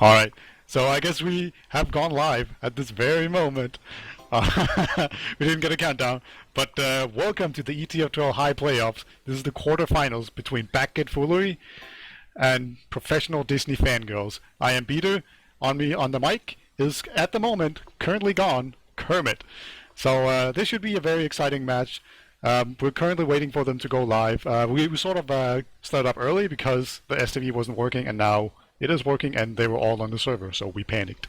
All right. So I guess we have gone live at this very moment. We didn't get a countdown, but welcome to the ETF2L High Playoffs. This is the quarterfinals between BackGet Foolery and professional Disney Fangirls. I am Peter. On me on the mic is at the moment currently gone Kermit. So this should be a very exciting match. We're currently waiting for them to go live. We sort of started up early because the STV wasn't working, and now it is working, and they were all on the server, so we panicked.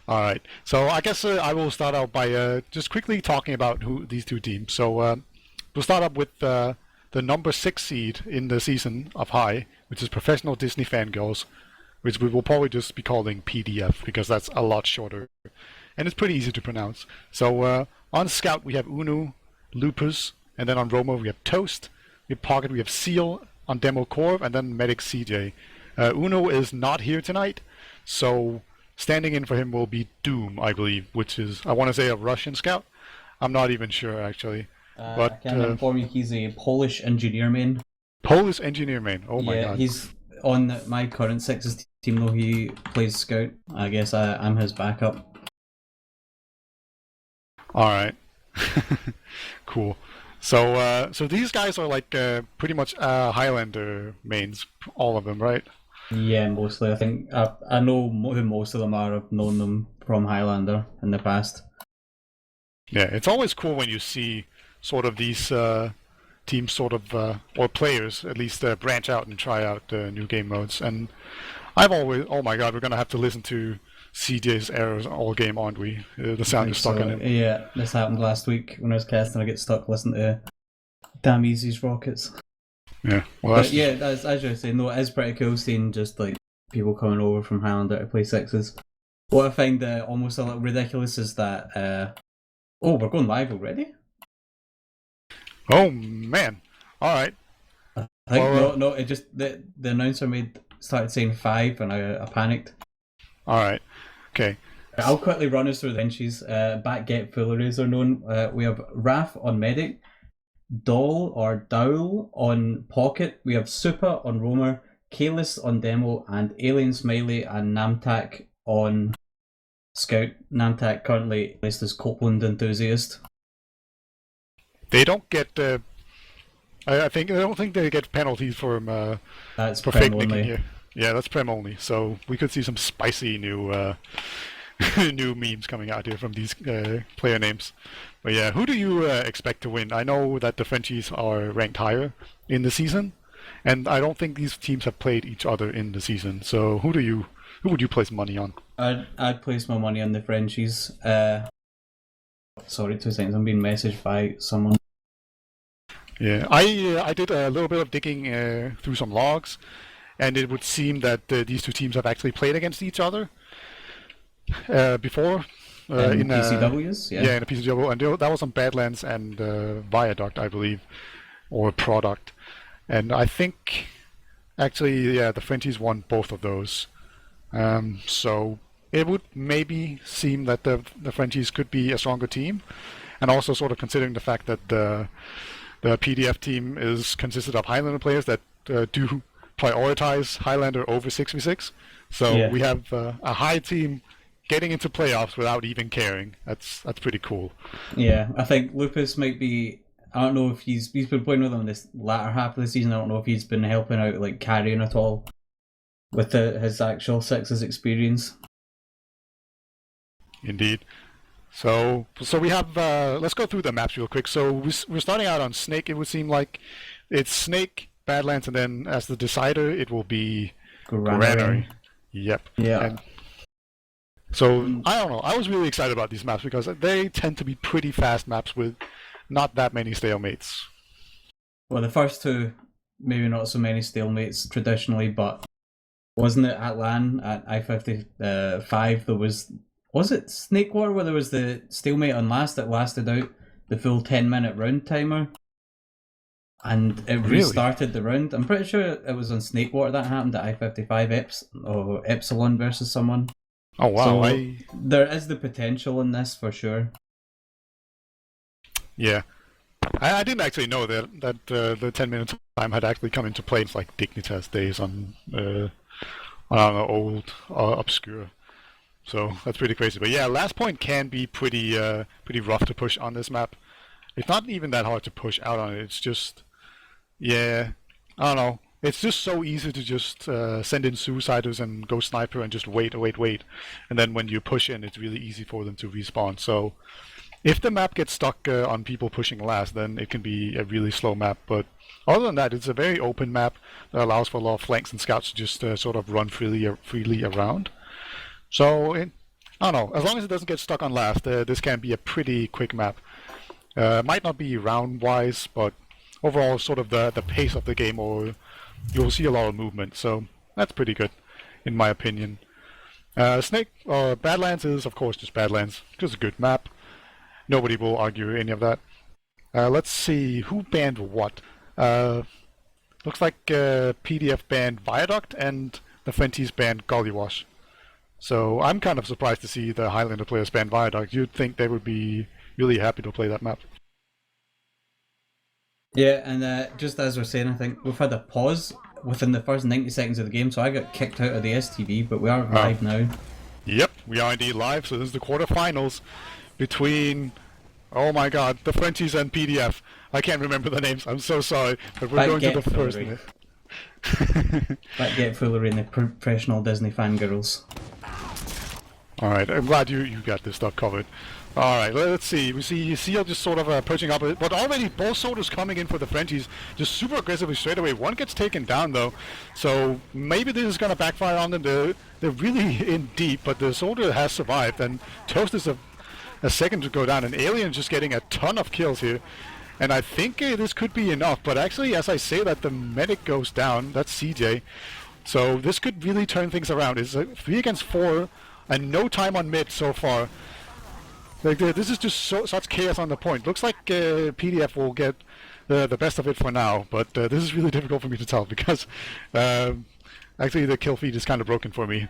All right. So I guess I will start out by just quickly talking about who these two teams. So we'll start up with the number 6 seed in the season of High, which is Professional Disney Fangirls, which we will probably just be calling PDF because that's a lot shorter, and it's pretty easy to pronounce. So on Scout we have Unu, Lupus, and then on Roma we have Toast. We have Pocket, we have Seal. On Demo Corv, and then Medic Ceejaey. Uno is not here tonight, so standing in for him will be Doom, I believe, which is, I want to say, a Russian scout. I'm not even sure, actually. But I can inform you he's a Polish engineer main. Polish engineer main, oh my god. Yeah, he's on my current Sixes team though, he plays scout. I guess I'm his backup. Alright. Cool. So these guys are like pretty much Highlander mains, all of them, right? Yeah, mostly. I think I know who most of them are. I've known them from Highlander in the past. Yeah, it's always cool when you see sort of these teams sort of, or players at least, branch out and try out new game modes. And I've always, oh my god, we're going to have to listen to CJ's errors all game, aren't we? The sound is stuck in it. Yeah, this happened last week when I was casting. I get stuck listening to Damn Easy's Rockets. Yeah, well, but yeah, as you say, no, it is pretty cool seeing just like people coming over from Highlander to play Sixes. What I find almost a little ridiculous is that oh, we're going live already? Oh man! All right. I think no. It just the announcer started saying 5, and I panicked. All right. Okay. I'll quickly run us through the benches. BackGet Fooleries are known. We have Raf on Medic, Doll or Dowl on Pocket. We have Super on Roamer, Kalis on Demo, and Alien Smiley and Namtak on Scout. Namtak currently listed as Copeland Enthusiast. They don't get. I don't think they get penalties for That's for fake nicking here. Yeah, that's Prem only. So we could see some spicy new new memes coming out here from these player names. But yeah, who do you expect to win? I know that the Frenchies are ranked higher in the season, and I don't think these teams have played each other in the season. So who would you place money on? I'd place my money on the Frenchies. Sorry, 2 seconds. I'm being messaged by someone. Yeah, I did a little bit of digging through some logs, and it would seem that these two teams have actually played against each other before. In PCWs? Yeah, in a PCW, and that was on Badlands and Viaduct, I believe, or Product. And I think, actually, yeah, the Frenchies won both of those. So it would maybe seem that the Frenchies could be a stronger team, and also sort of considering the fact that the PDF team is consisted of Highlander players that do prioritize Highlander over 6v6. So yeah, we have a high team getting into playoffs without even caring. That's pretty cool. Yeah, I think Lupus might be. I don't know if he's been playing with them this latter half of the season. I don't know if he's been helping out, like carrying at all with his actual Sixes experience. Indeed. So we have. Let's go through the maps real quick. So we're starting out on Snake. It would seem like it's Snake, Badlands, and then as the decider, it will be Granary. Yep. Yeah. And so I don't know. I was really excited about these maps because they tend to be pretty fast maps with not that many stalemates. Well, the first two, maybe not so many stalemates traditionally, but wasn't it at LAN at I-55 there was it Snake Water where there was the stalemate on last that lasted out the full 10-minute round timer? And it restarted the round. I'm pretty sure it was on Snake Water that happened at I-55 or Epsilon versus someone. Oh wow! So there is the potential in this for sure. Yeah, I didn't actually know that the 10-minute time had actually come into play. It's like Dignitas days on I don't know, old, obscure. So that's pretty crazy. But yeah, last point can be pretty rough to push on this map. It's not even that hard to push out on it. It's just, yeah, I don't know. It's just so easy to just send in suiciders and go sniper and just wait. And then when you push in, it's really easy for them to respawn. So if the map gets stuck on people pushing last, then it can be a really slow map. But other than that, it's a very open map that allows for a lot of flanks and scouts to just sort of run freely around. So, I don't know. As long as it doesn't get stuck on last, this can be a pretty quick map. Might not be round-wise, but overall, sort of the pace of the game, or you'll see a lot of movement. So that's pretty good, in my opinion. Badlands is, of course, just Badlands. Just a good map. Nobody will argue any of that. Let's see, who banned what? Looks like PDF banned Viaduct, and the Fenties banned Gollywash. So I'm kind of surprised to see the Highlander players ban Viaduct. You'd think they would be really happy to play that map. Yeah, and just as we're saying, I think we've had a pause within the first 90 seconds of the game, so I got kicked out of the STV, but we are live now. Yep, we are indeed live, so this is the quarterfinals between, oh my god, the Frenchies and PDF. I can't remember the names, I'm so sorry, but we're going to the first minute. BackGet, Foolery, and the professional Disney Fangirls. Alright, I'm glad you got this stuff covered. Alright, let's see. We see Ceejaey just sort of approaching up, but already both soldiers coming in for the Frenchies, just super aggressively straight away. One gets taken down though, so maybe this is going to backfire on them. They're really in deep, but the soldier has survived, and Toast is a second to go down, and Alien just getting a ton of kills here. And I think this could be enough, but actually, as I say that, the medic goes down. That's Ceejaey. So this could really turn things around. It's a 3 against 4, and no time on mid so far. Like this is just such chaos on the point. Looks like PDF will get the best of it for now, but this is really difficult for me to tell because actually the kill feed is kind of broken for me.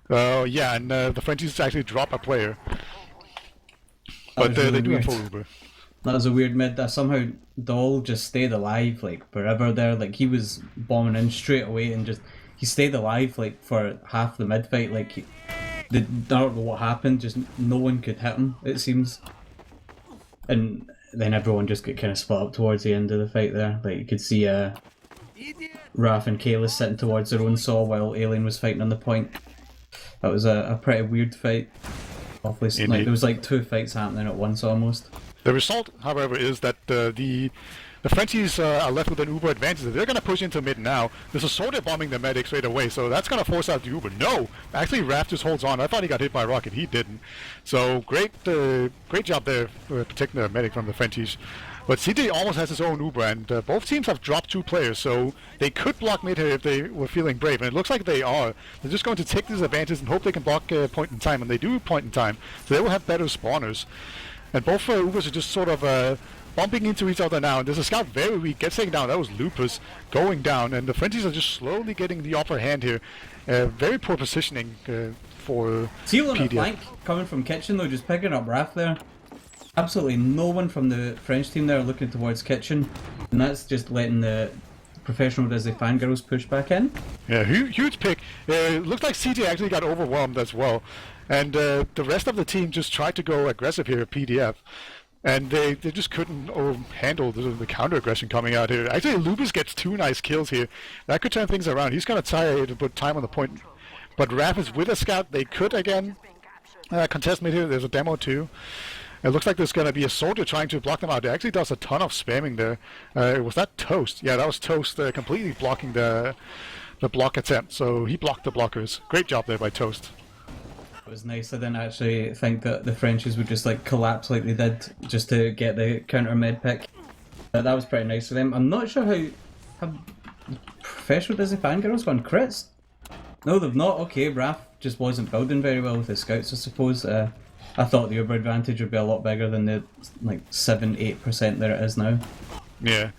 Yeah, and the Frenchies actually drop a player, but they do it for Uber. That was a weird mid. Somehow Doll just stayed alive like forever there. Like he was bombing in straight away and just he stayed alive like for half the mid fight. Like I don't know what happened. Just no one could hit him. It seems, and then everyone just got kind of split up towards the end of the fight there. Like you could see Raph and Kayla sitting towards their own saw while Alien was fighting on the point. That was a pretty weird fight. Obviously, like there was like 2 fights happening at once almost. The result, however, is that the Frenchies are left with an Uber advantage. They're going to push into mid now. There's a soldier bombing the medic straight away, so that's going to force out the Uber. No! Actually, Raph just holds on. I thought he got hit by a rocket. He didn't. So great job there for protecting the medic from the Frenchies. But Ceejaey almost has his own Uber, and both teams have dropped 2 players, so they could block mid here if they were feeling brave, and it looks like they are. They're just going to take this advantage and hope they can block point in time, and they do point in time, so they will have better spawners. And both Ubers are just sort of bumping into each other now, and there's a scout very weak, gets taken down. That was Lupus going down, and the Frenchies are just slowly getting the upper hand here. Very poor positioning for Teal on a flank coming from kitchen though, just picking up Raph there. Absolutely no one from the French team there looking towards kitchen, and that's just letting the professional Disney Fangirls push back in. Yeah, huge pick. It looks like Ceejaey actually got overwhelmed as well, and the rest of the team just tried to go aggressive here at PDF, and they just couldn't handle the counter aggression coming out here. Actually, Lupus gets 2 nice kills here. That could turn things around. He's gonna try to put time on the point, but Raph is with a scout. They could again contest mid here. There's a demo too. It looks like there's going to be a soldier trying to block them out. It actually does a ton of spamming there. Was that Toast? Yeah, that was Toast completely blocking the block attempt. So he blocked the blockers. Great job there by Toast. It was nice. I didn't actually think that the Frenchies would just like collapse like they did just to get the counter med pick. That was pretty nice for them. I'm not sure how professional Disney Fangirls gone crits. No, they've not. Okay, Raph just wasn't building very well with his scouts, I suppose. I thought the Uber advantage would be a lot bigger than the like 7-8% that it is now. Yeah.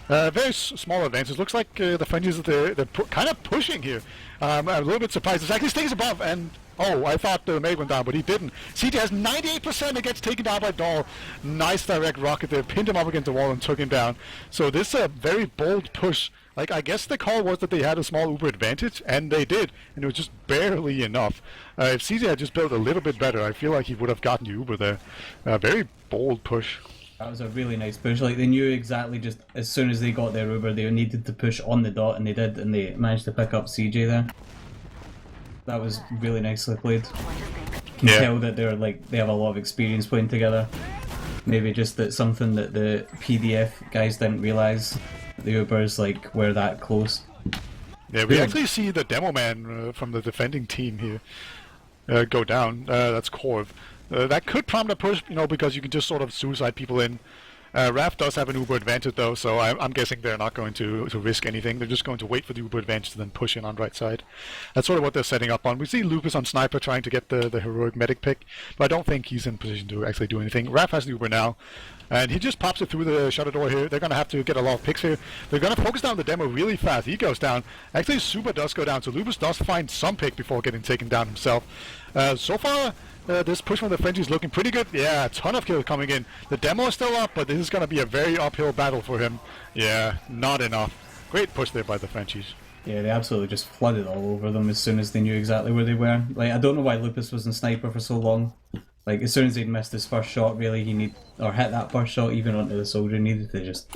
Very small advances. Looks like the Frenchies they're kind of pushing here. I'm a little bit surprised. It actually stays above, and oh, I thought the Meg went down, but he didn't. Ceejaey has 98% and gets taken down by Doll. Nice direct rocket there, pinned him up against the wall and took him down. So this is a very bold push. Like, I guess the call was that they had a small Uber advantage, and they did, and it was just barely enough. If Ceejaey had just built a little bit better, I feel like he would have gotten the Uber there. Very bold push. That was a really nice push. Like, they knew exactly just as soon as they got their Uber, they needed to push on the dot, and they did, and they managed to pick up Ceejaey there. That was really nicely played. You can tell that they're like they have a lot of experience playing together. Maybe just that something that the PDF guys didn't realize. The Ubers like were that close. Yeah, we actually see the demo man from the defending team here go down. That's Corv. That could prompt a push, you know, because you can just sort of suicide people in. Raf does have an Uber advantage though, so I'm guessing they're not going to risk anything. They're just going to wait for the Uber advantage to then push in on right side. That's sort of what they're setting up on. We see Lucas on Sniper trying to get the heroic medic pick, but I don't think he's in position to actually do anything. Raf has the Uber now, and he just pops it through the shutter door here. They're going to have to get a lot of picks here. They're going to focus down the demo really fast. He goes down. Actually, Super does go down, so Lucas does find some pick before getting taken down himself. So far, this push from the Frenchies looking pretty good. Yeah, a ton of kills coming in. The demo is still up, but this is going to be a very uphill battle for him. Yeah, not enough. Great push there by the Frenchies. Yeah, they absolutely just flooded all over them as soon as they knew exactly where they were. Like, I don't know why Lupus was in Sniper for so long. Like, as soon as he'd missed his first shot, really, or hit that first shot, even onto the soldier, he needed to just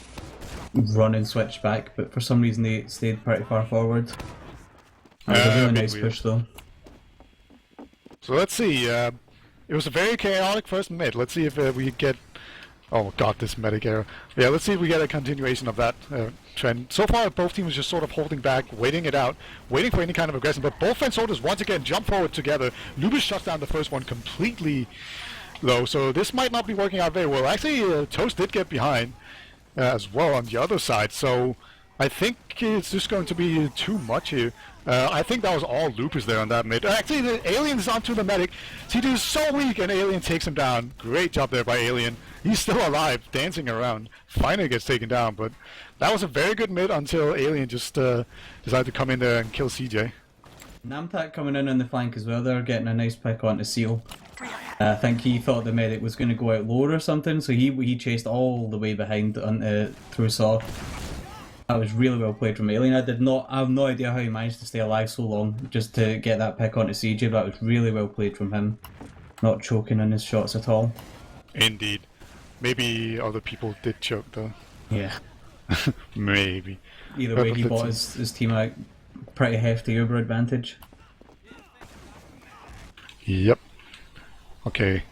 run and switch back. But for some reason, they stayed pretty far forward. That was a really nice push, though. So let's see. It was a very chaotic first mid. Let's see if we get... Oh god, this medic error. Yeah, let's see if we get a continuation of that trend. So far, both teams just sort of holding back, waiting it out, waiting for any kind of aggression. But both French soldiers once again jump forward together. Lubis shuts down the first one completely low, so this might not be working out very well. Actually, Toast did get behind as well on the other side, so I think it's just going to be too much here. I think that was all Lupus there on that mid. Actually, the Alien is onto the medic. Ceejaey is so weak, and Alien takes him down. Great job there by Alien. He's still alive, dancing around. Finally gets taken down, but that was a very good mid until Alien just decided to come in there and kill Ceejaey. Namtak coming in on the flank as well. They're getting a nice pick onto Seal. I think he thought the medic was going to go out lower or something, so he chased all the way behind through Saw. That was really well played from Alien. I have no idea how he managed to stay alive so long just to get that pick onto Ceejaey, but that was really well played from him. Not choking in his shots at all. Indeed. Maybe other people did choke though. Yeah. Maybe. Either way, he bought his team a pretty hefty Uber advantage. Yep. Okay.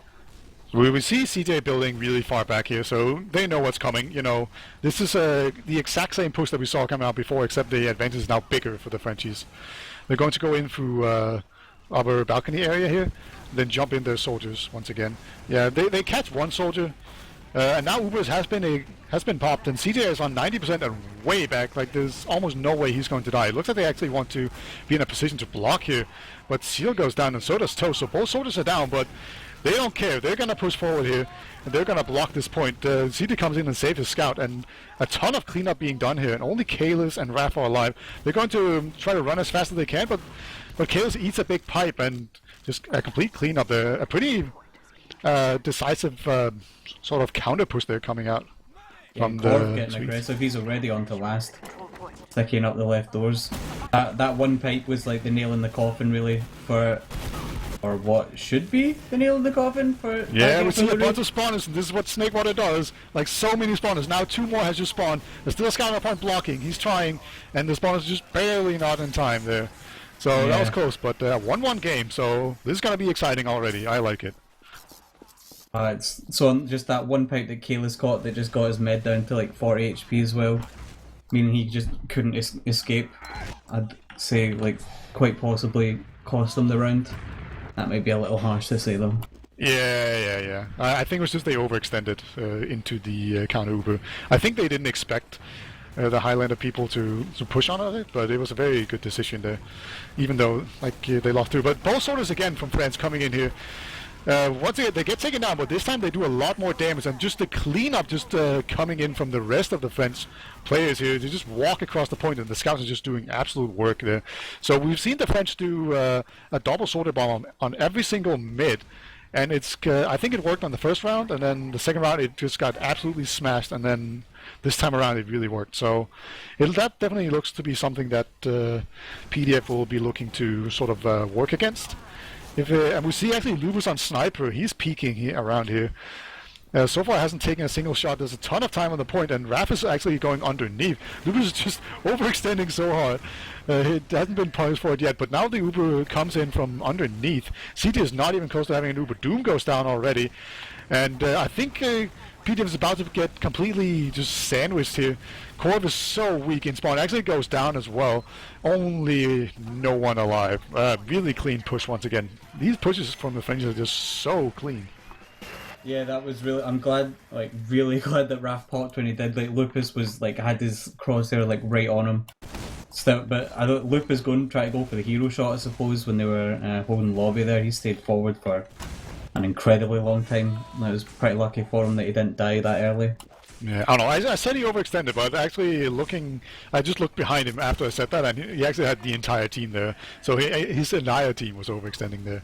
We see Ceejaey building really far back here, so they know what's coming. You know, this is the exact same push that we saw coming out before, except the advantage is now bigger for the Frenchies. They're going to go in through our balcony area here, then jump in their soldiers once again. Yeah, they catch one soldier, and now Ubers has been popped, and Ceejaey is on 90% and way back. Like, there's almost no way he's going to die. It looks like they actually want to be in a position to block here, but Seal goes down, and so does Toast. So both soldiers are down, but they don't care. They're going to push forward here, and they're going to block this point. Ceejaey comes in and saves his scout, and a ton of cleanup being done here, and only Kalis and Raph are alive. They're going to try to run as fast as they can, but Kalis eats a big pipe, and just a complete cleanup there. A pretty decisive sort of counter push there coming out from the getting Swedes. aggressive. He's already on to last, sticking up the left doors. That one pipe was like the nail in the coffin, really, or what should be the nail in the coffin for. Yeah, we see a bunch of spawners, and this is what Snakewater does. Like, so many spawners. Now 2 more has just spawned. There's still a scout up point blocking. He's trying, and the spawners just barely not in time there. So yeah, that was close, but 1-1 game, so this is going to be exciting already. I like it. So just that one pipe that Kayla's caught that just got his med down to like 40 HP as well, meaning he just couldn't escape. I'd say, like, quite possibly cost him the round. That might be a little harsh to say though. Yeah. I think it was just they overextended into the counter Uber. I think they didn't expect the Highlander people to push on it, but it was a very good decision there, even though like they lost through. But both soldiers again from France coming in here. Once again, they get taken down, but this time they do a lot more damage, and just the cleanup coming in from the rest of the French players here. They just walk across the point, and the scouts are just doing absolute work there. So we've seen the French do a double sorted bomb on every single mid, and I think it worked on the first round, and then the second round it just got absolutely smashed, and then this time around it really worked. So that definitely looks to be something that PDF will be looking to sort of work against. And we see actually Lupus on Sniper, he's peeking here around here. So far hasn't taken a single shot. There's a ton of time on the point, and Raph is actually going underneath. Lupus is just overextending so hard. It hasn't been punished for it yet, but now the Uber comes in from underneath. Ceejaey is not even close to having an Uber. Doom goes down already. And I think PDF is about to get completely just sandwiched here. Corv is so weak in spawn. Actually goes down as well. Only no one alive. Really clean push once again. These pushes from the French are just so clean. Yeah, that was really. I'm glad, like, really glad that Raph popped when he did. Like, Lupus was like had his crosshair like right on him. Still, but I thought Lupus try to go for the hero shot. I suppose when they were holding lobby there, he stayed forward for an incredibly long time. And it was pretty lucky for him that he didn't die that early. Yeah, I don't know. I said he overextended, but actually I just looked behind him after I said that, and he actually had the entire team there. So his entire team was overextending there.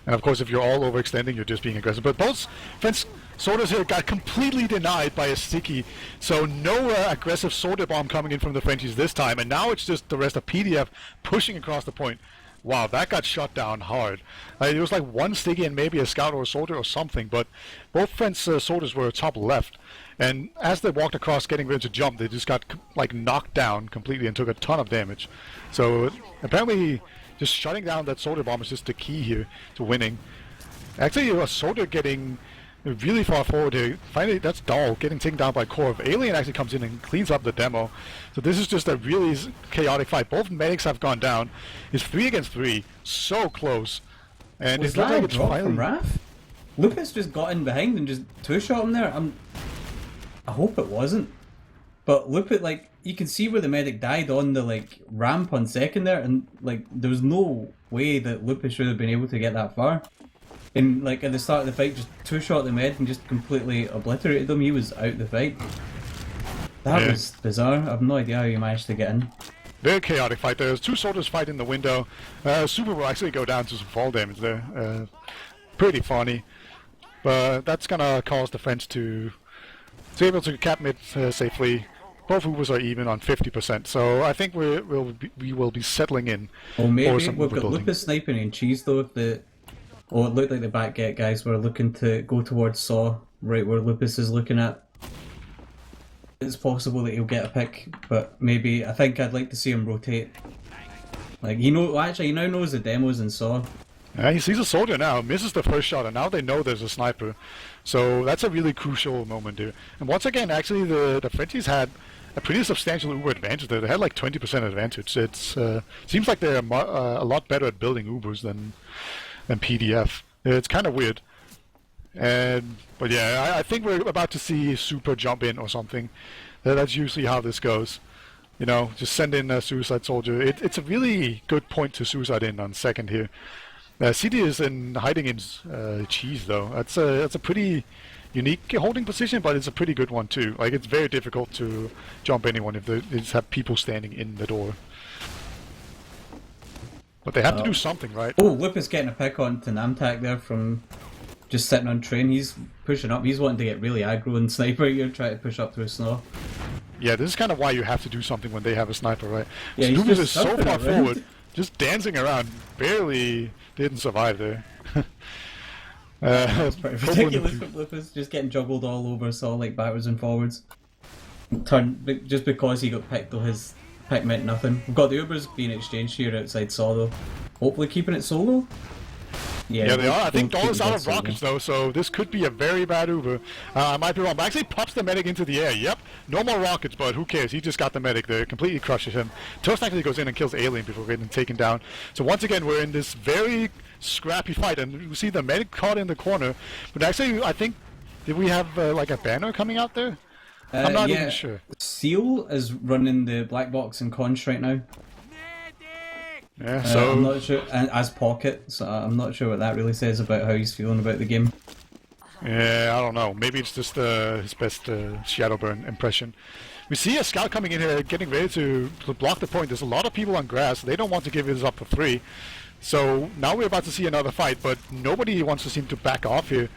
And of course, if you're all overextending, you're just being aggressive. But both French sorters here got completely denied by a sticky. So no aggressive sorter bomb coming in from the Frenchies this time. And now it's just the rest of PDF pushing across the point. Wow, that got shut down hard. It was like one sticky and maybe a scout or a soldier or something, but both French soldiers were top left. And as they walked across getting ready to jump, they just got like knocked down completely and took a ton of damage. So apparently just shutting down that soldier bomb is just the key here to winning. Actually, a soldier getting really far forward here. Finally, that's Dahl getting taken down by Corv. Alien actually comes in and cleans up the demo. So this is just a really chaotic fight. Both medics have gone down. It's 3 against 3. So close. And Was it's like a drop from Raph? Lucas just got in behind and just two-shot him there. I hope it wasn't. But look at, like, you can see where the medic died on the, like, ramp on second there, and, like, there was no way that Lupus should have been able to get that far. And, like, at the start of the fight, just two-shot the med and just completely obliterated him. He was out the fight. That was bizarre. I have no idea how he managed to get in. Very chaotic fight. There's two soldiers fight in the window. Super will actually go down to some fall damage there. Pretty funny. But that's gonna cause the French to be able to cap mid safely. Both Ubers are even on 50%, so I think we will be settling in. Well, maybe we've got Lupus sniping and Cheese though. It looked like the BackGet guys were looking to go towards Saw, right where Lupus is looking at. It's possible that he'll get a pick, but maybe I think I'd like to see him rotate. Like he now knows the demos in Saw. Yeah, he sees a soldier now, misses the first shot, and now they know there's a sniper. So that's a really crucial moment here. And once again, actually, the Frenchies had a pretty substantial Uber advantage there. They had like 20% advantage. It seems like they're a lot better at building Ubers than PDF. It's kind of weird. But yeah, I think we're about to see Super jump in or something. That's usually how this goes. You know, just send in a Suicide Soldier. It's a really good point to Suicide in on second here. CD is hiding in Cheese though. That's a pretty unique holding position, but it's a pretty good one too. Like it's very difficult to jump anyone if they just have people standing in the door. But they have to do something, right? Oh, Lupus getting a pick on to Namtak there from just sitting on train. He's pushing up. He's wanting to get really aggro and sniper. You're trying to push up through snow. Yeah, this is kind of why you have to do something when they have a sniper, right? Yeah, Lupus is so far forward, just dancing around, barely didn't survive there. That's pretty ridiculous from Lupus, just getting juggled all over, so like backwards and forwards. Just because he got picked though, his pick meant nothing. We've got the Ubers being exchanged here outside Saw though. Hopefully keeping it solo. Yeah, they are. I think Dahl is out of rockets though, so this could be a very bad Uber. I might be wrong, but actually pops the medic into the air. Yep, no more rockets, but who cares? He just got the medic there, completely crushes him. Toast actually goes in and kills Alien before getting taken down. So once again, we're in this very scrappy fight, and you see the medic caught in the corner. But actually, I think, did we have like a banner coming out there? I'm not even sure. Seal is running the black box in conch right now. Yeah, so I'm not sure, and as Pocket, so I'm not sure what that really says about how he's feeling about the game. yeah, I don't know. Maybe it's just his best Shadowburn impression. We see a scout coming in here, getting ready to block the point. There's a lot of people on grass. They don't want to give this up for free. So now we're about to see another fight, but nobody wants to seem to back off here.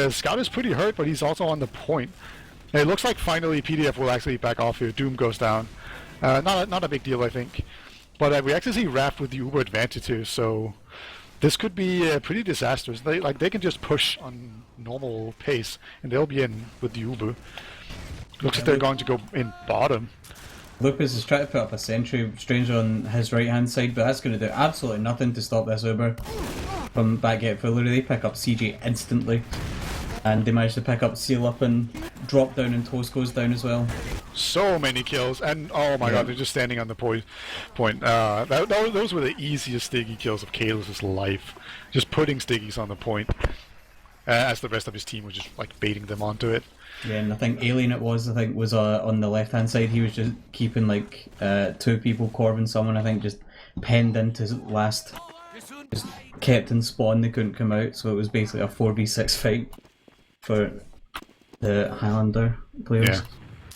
Scout is pretty hurt, but he's also on the point. It looks like finally PDF will actually back off here. Doom goes down. Not a big deal, I think. But we actually see Raph with the Uber advantage here, so this could be pretty disastrous. They can just push on normal pace, and they'll be in with the Uber. Looks like they're going to go in bottom. Lupus is trying to put up a sentry strange on his right hand side, but that's going to do absolutely nothing to stop this Uber from BackGet Foolery. They pick up Ceejaey instantly, and they manage to pick up Seal Up and drop down, and Toast goes down as well. So many kills, and oh my god, they're just standing on the point. Those were the easiest Stiggy kills of Kalos' life. Just putting Stiggies on the point, as the rest of his team was just like baiting them onto it. Yeah, and I think Alien was on the left hand side. He was just keeping like 2 people, Corvin, someone I think just penned into last. Just kept in spawn, they couldn't come out, so it was basically a 4v6 fight for the Highlander players. Yeah.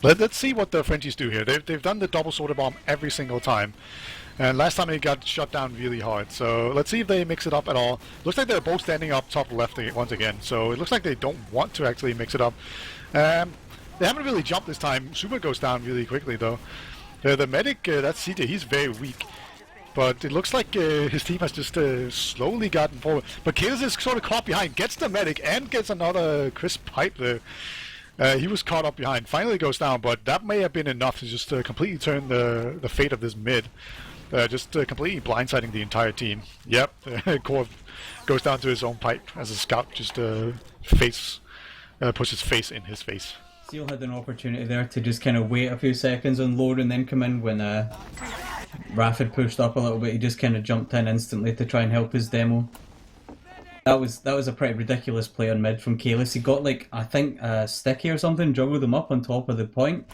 Let's see what the Frenchies do here. They've done the double sorter bomb every single time. And last time they got shut down really hard. So let's see if they mix it up at all. Looks like they're both standing up top left once again. So it looks like they don't want to actually mix it up. They haven't really jumped this time. Super goes down really quickly though. The medic, that's Ceejaey, he's very weak. But it looks like his team has just slowly gotten forward. But Kalos is sort of caught behind, gets the medic and gets another crisp pipe there. He was caught up behind, finally goes down, but that may have been enough to just completely turn the fate of this mid. Just completely blindsiding the entire team. Yep, Corv goes down to his own pipe as a scout just puts his face in his face. Seal had an opportunity there to just kind of wait a few seconds on load and then come in when Raph had pushed up a little bit. He just kind of jumped in instantly to try and help his demo. That was a pretty ridiculous play on mid from Kalos. He got like, I think Sticky or something, juggled him up on top of the point.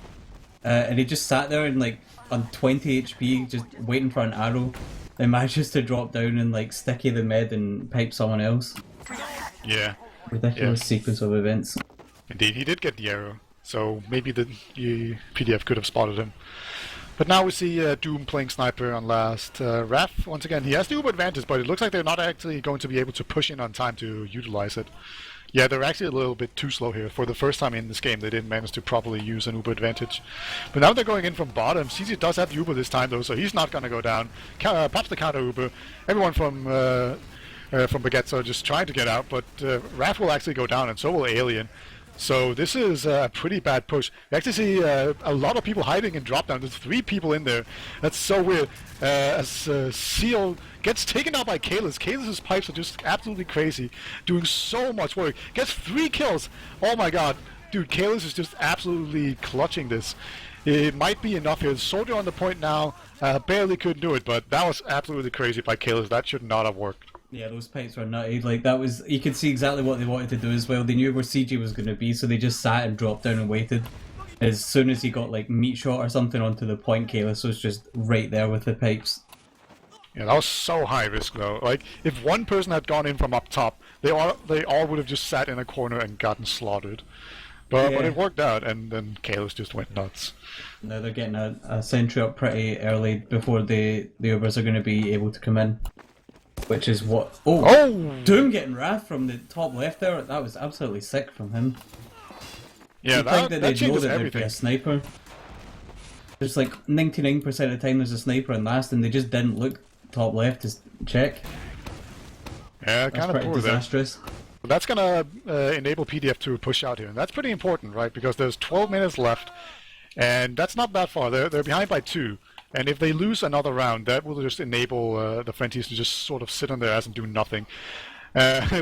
And he just sat there and like on 20 HP just waiting for an arrow. Then manages to drop down and like Sticky the mid and pipe someone else. Yeah. Ridiculous sequence of events. Indeed, he did get the arrow. So maybe the PDF could have spotted him. But now we see Doom playing sniper on last. Raph, once again, he has the Uber advantage, but it looks like they're not actually going to be able to push in on time to utilize it. Yeah, they're actually a little bit too slow here. For the first time in this game, they didn't manage to properly use an Uber advantage. But now they're going in from bottom. Ceejaey does have the Uber this time, though, so he's not going to go down. Pops the counter Uber. Everyone from BackGet are just trying to get out, but Raph will actually go down, and so will Alien. So this is a pretty bad push. We actually see a lot of people hiding in drop down. There's 3 people in there. That's so weird. As Seal gets taken out by Kalos. Kalos' pipes are just absolutely crazy, doing so much work. Gets 3 kills. Oh my god. Dude, Kalos is just absolutely clutching this. It might be enough here. Soldier on the point now. Barely could do it, but that was absolutely crazy by Kalos. That should not have worked. Yeah, those pipes were nutty. Like, that was... You could see exactly what they wanted to do as well. They knew where Ceejaey was going to be, so they just sat and dropped down and waited. As soon as he got, like, meat shot or something onto the point, Kalos was just right there with the pipes. Yeah, that was so high risk, though. Like, if one person had gone in from up top, they all would have just sat in a corner and gotten slaughtered. But it worked out, and then Kalos just went nuts. Now they're getting a sentry up pretty early before the Ubers are going to be able to come in. Which is what... Oh! Doom getting Wrath from the top left there. That was absolutely sick from him. Yeah, that changes everything. There'd be a sniper. There's like 99% of the time there's a sniper in last, and they just didn't look top left to check. Yeah, kind of poor disastrous. But that's going to enable PDF to push out here, and that's pretty important, right? Because there's 12 minutes left, and that's not that far. They're behind by 2. And if they lose another round, that will just enable the Frenchies to just sort of sit on their ass and do nothing.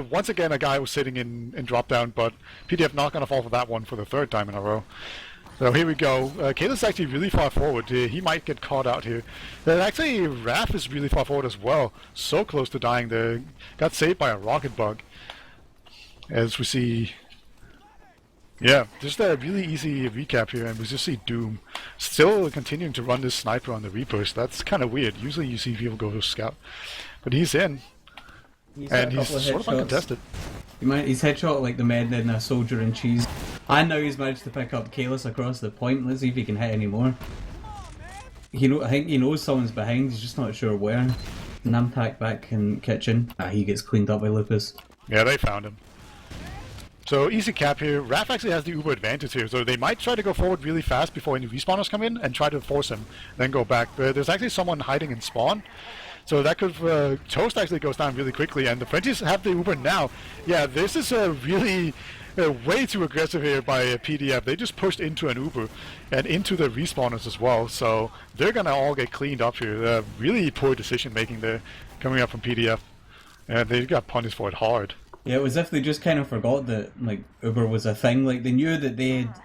Once again, a guy was sitting in drop down, but PDF not going to fall for that one for the 3rd time in a row. So here we go. Kalos actually really far forward. He might get caught out here. Actually, Raph is really far forward as well. So close to dying there. Got saved by a rocket bug. As we see Yeah, just a really easy recap here, and we just see Doom still continuing to run this sniper on the Reapers. That's kind of weird. Usually you see people go to scout, but he's in, and he's sort of uncontested. He's headshot like the med in a soldier and cheese. And now he's managed to pick up Kalis across the point. Let's see if he can hit any more. I think he knows someone's behind, he's just not sure where. Namtak back in kitchen. He gets cleaned up by Lupus. Yeah, they found him. So easy cap here. Raph actually has the uber advantage here, so they might try to go forward really fast before any respawners come in and try to force him, then go back. But there's actually someone hiding in spawn, so that could Toast actually goes down really quickly, and the Frenchies have the uber now. Yeah, this is a really way too aggressive here by PDF. They just pushed into an uber and into the respawners as well, so they're gonna all get cleaned up here. Really poor decision making there coming up from PDF, and they got punished for it hard. Yeah, it was as if they just kind of forgot that like Uber was a thing. Like they knew that they had,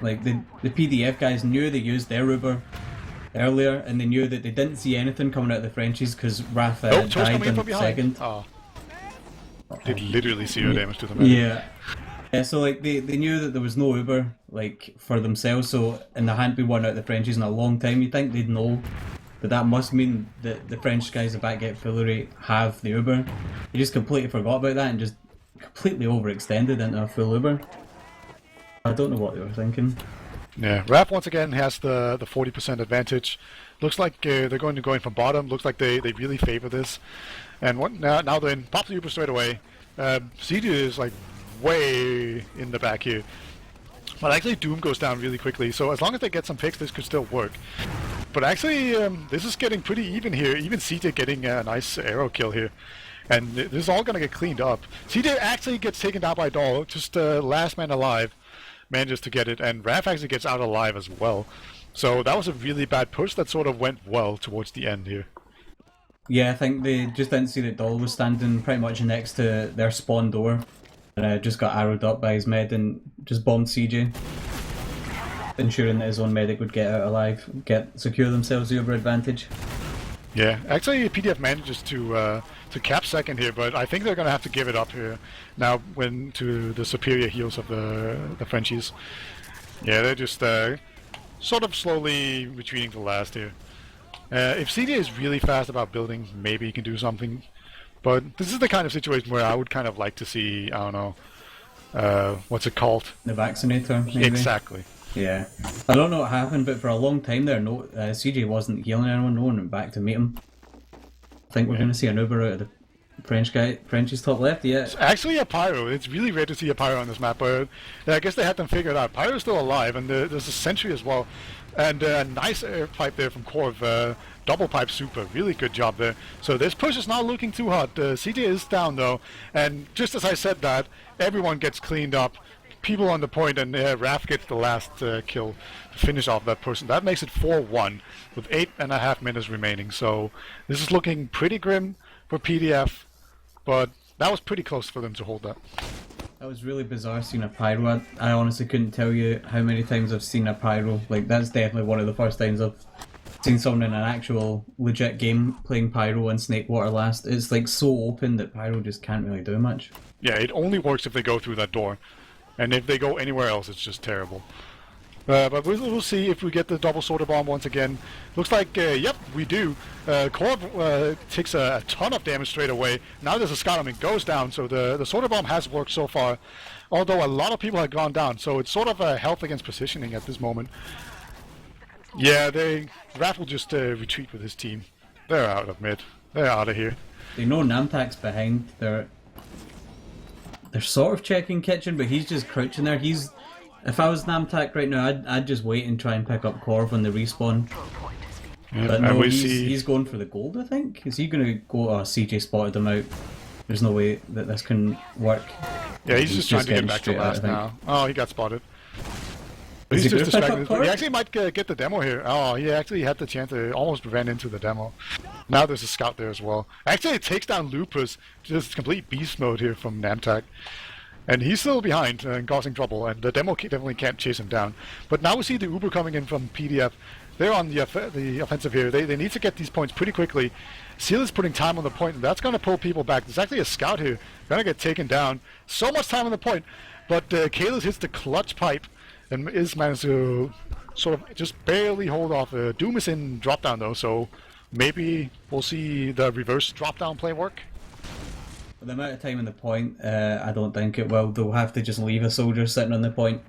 like the PDF guys knew they used their Uber earlier, and they knew that they didn't see anything coming out of the Frenchies because Raph died in second. Oh. Did literally zero damage to them. Yeah. Yeah, so like they knew that there was no Uber like for themselves, so and there hadn't been one out of the Frenchies in a long time. You'd think they'd know. But that must mean that the French guys at BackGet Foolery have the Uber. They just completely forgot about that and just completely overextended into a full Uber. I don't know what they were thinking. Yeah, Raph once again has the 40% advantage. Looks like they're going to go in from bottom. Looks like they really favor this. And now they're in. Pop the Uber straight away. Ceejaey is like way in the back here. But actually Doom goes down really quickly, so as long as they get some picks, this could still work. But actually, this is getting pretty even here. Even Ceejaey getting a nice arrow kill here. And this is all going to get cleaned up. Ceejaey actually gets taken down by Doll, just last man alive manages to get it, and Raph actually gets out alive as well. So that was a really bad push that sort of went well towards the end here. Yeah, I think they just didn't see that Doll was standing pretty much next to their spawn door. And just got arrowed up by his med and just bombed Ceejaey, ensuring that his own medic would get out alive, secure themselves the Uber advantage. Yeah, actually PDF manages to cap second here, but I think they're going to have to give it up here now when to the superior heals of the Frenchies. Yeah, they're just sort of slowly retreating to last here. If Ceejaey is really fast about building, maybe he can do something. But this is the kind of situation where I would kind of like to see, I don't know, what's it called? The vaccinator, maybe? Exactly. Yeah. I don't know what happened, but for a long time there, Ceejaey wasn't healing anyone, no one went back to meet him. I think we're going to see an Uber out of the French's top left, yeah. It's actually a Pyro. It's really rare to see a Pyro on this map, but I guess they had them figured out. Pyro's still alive, and there's a Sentry as well. And a nice air pipe there from Corv. Double pipe super. Really good job there. So this push is not looking too hot. Ceejaey is down though. And just as I said that, everyone gets cleaned up. People on the point, and Raph gets the last kill to finish off that person. That makes it 4-1 with 8.5 minutes remaining. So this is looking pretty grim for PDF, but that was pretty close for them to hold that. That was really bizarre seeing a Pyro. I honestly couldn't tell you how many times I've seen a Pyro. Like, that's definitely one of the first times I've seen someone in an actual legit game playing Pyro and Snakewater last. It's like so open that Pyro just can't really do much. Yeah, it only works if they go through that door. And if they go anywhere else, it's just terrible. But we'll see if we get the double sorter bomb once again. Looks like, yep, we do. Corv takes a ton of damage straight away. Now there's a scout arm and goes down, so the sorter bomb has worked so far. Although a lot of people have gone down, so it's sort of a health against positioning at this moment. Yeah, Raph will just retreat with his team. They're out of mid. They're out of here. They know Namtak's behind. They're sort of checking kitchen, but he's just crouching there. If I was Namtak right now, I'd just wait and try and pick up Corv when they respawn. Yeah, but no, he's going for the gold, I think. Is he going to go? Oh, Ceejaey spotted him out. There's no way that this can work. Yeah, he's just trying to get back to last now. Oh, he got spotted. He's just distracted. He actually might get the demo here. Oh, he actually had the chance to almost ran into the demo. Now there's a scout there as well. Actually, it takes down Lupus. Just complete beast mode here from Namtak. And he's still behind and causing trouble, and the demo definitely can't chase him down. But now we see the Uber coming in from PDF. They're on the offensive here. They need to get these points pretty quickly. Seal is putting time on the point, and that's going to pull people back. There's actually a scout here. Going to get taken down. So much time on the point. but Kalis hits the clutch pipe and is managed to sort of just barely hold off. Doom is in drop down though, so maybe we'll see the reverse drop down play work. The amount of time on the point, I don't think it will. They'll have to just leave a soldier sitting on the point.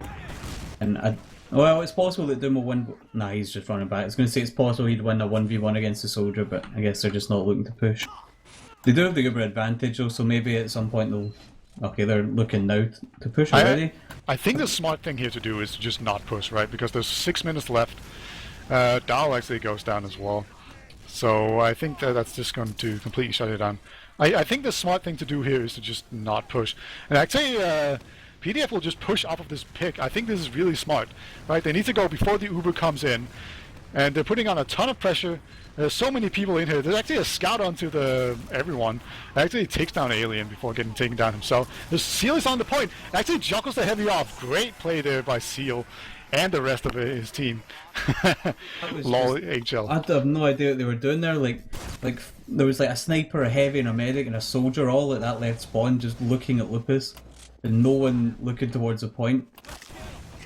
And well, it's possible that Doom will win. Nah, he's just running back. I was going to say it's possible he'd win a 1v1 against the soldier, but I guess they're just not looking to push. They do have the Uber advantage though, so maybe at some point they'll... Okay, they're looking now to push already. I think the smart thing here to do is to just not push, right? Because there's 6 minutes left. Dal actually goes down as well. So I think that's just going to completely shut it down. I think the smart thing to do here is to just not push. And actually, PDF will just push off of this pick. I think this is really smart, right? They need to go before the Uber comes in. And they're putting on a ton of pressure. There's so many people in here. There's actually a scout onto everyone. Actually takes down Alien before getting taken down himself. There's Seal is on the point. Actually juggles the heavy off. Great play there by Seal and the rest of his team. Lol HL. I have no idea what they were doing there. Like there was like a sniper, a heavy, and a medic, and a soldier all at that left spawn, just looking at Lupus, and no one looking towards the point.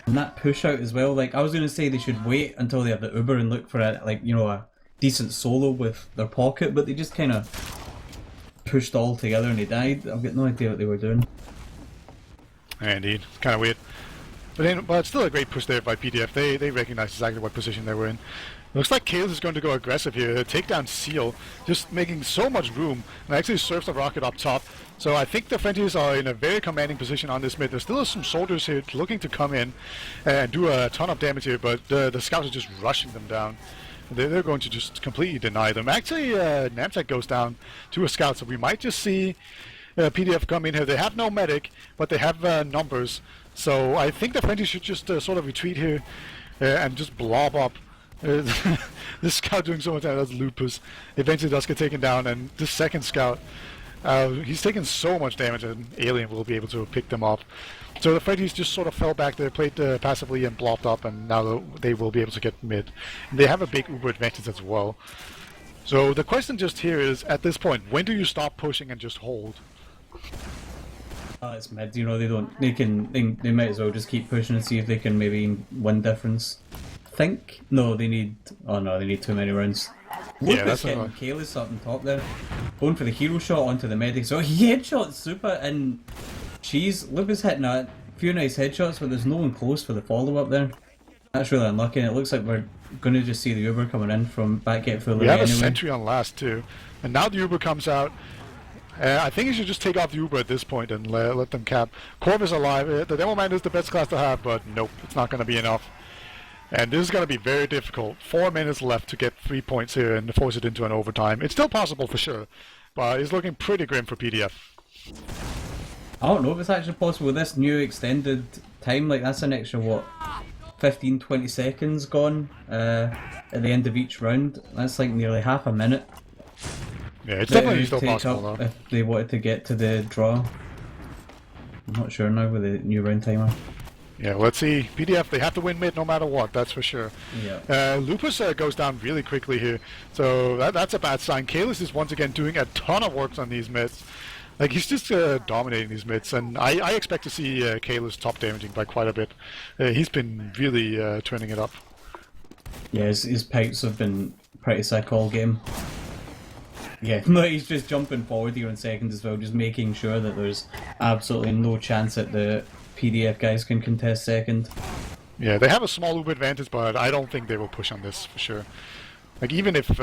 And that push out as well. Like I was gonna say, they should wait until they have the Uber and look for a decent solo with their pocket, but they just kind of pushed all together and they died. I've got no idea what they were doing. Yeah, indeed, it's kind of weird. But it's still a great push there by PDF. They recognize exactly what position they were in. Looks like Kales is going to go aggressive here. Take down Seal, just making so much room, and actually surfs the rocket up top. So I think the Frenchies are in a very commanding position on this mid. There's still some soldiers here looking to come in and do a ton of damage here, but the scouts are just rushing them down. They're going to just completely deny them. Actually, Namtek goes down to a scout, so we might just see PDF come in here. They have no medic, but they have numbers. So I think the Frenchies should just sort of retreat here and just blob up. This scout doing so much damage. That's Lupus. Eventually does get taken down, and this second scout, he's taken so much damage, and Alien will be able to pick them off. So the Freddies just sort of fell back there, played passively and blobbed up, and now they will be able to get mid. And they have a big Uber advantage as well. So the question just here is, at this point, when do you stop pushing and just hold? It's mid, you know, they might as well just keep pushing and see if they can maybe win difference. No, they need too many rounds. Lupus hitting Kalis up on top there, going for the hero shot onto the medic. So he headshot Super, and Lupus hitting a few nice headshots, but there's no one close for the follow up there. That's really unlucky, and it looks like we're going to just see the Uber coming in from BackGet Foolery. We have a sentry on last too, and now the Uber comes out. I think you should just take off the Uber at this point and let them cap. Corv is alive. The Demo Man is the best class to have, but nope, it's not going to be enough. And this is going to be very difficult. 4 minutes left to get 3 points here and force it into an overtime. It's still possible for sure, but it's looking pretty grim for PDF. I don't know if it's actually possible with this new extended time. Like, that's an extra, what, 15-20 seconds gone at the end of each round. That's like nearly half a minute. Yeah, it's definitely still possible though. If they wanted to get to the draw. I'm not sure now with the new round timer. Yeah, let's see. PDF, they have to win mid no matter what, that's for sure. Yeah. Lupus goes down really quickly here, so that's a bad sign. Kalis is once again doing a ton of work on these mids. Like, he's just dominating these mids, and I expect to see Kalis top damaging by quite a bit. He's been really turning it up. Yeah, his pipes have been pretty sick all game. Yeah, no, he's just jumping forward here in seconds as well, just making sure that there's absolutely no chance that the PDF guys can contest second. Yeah, they have a small Uber advantage, but I don't think they will push on this for sure. Like, even if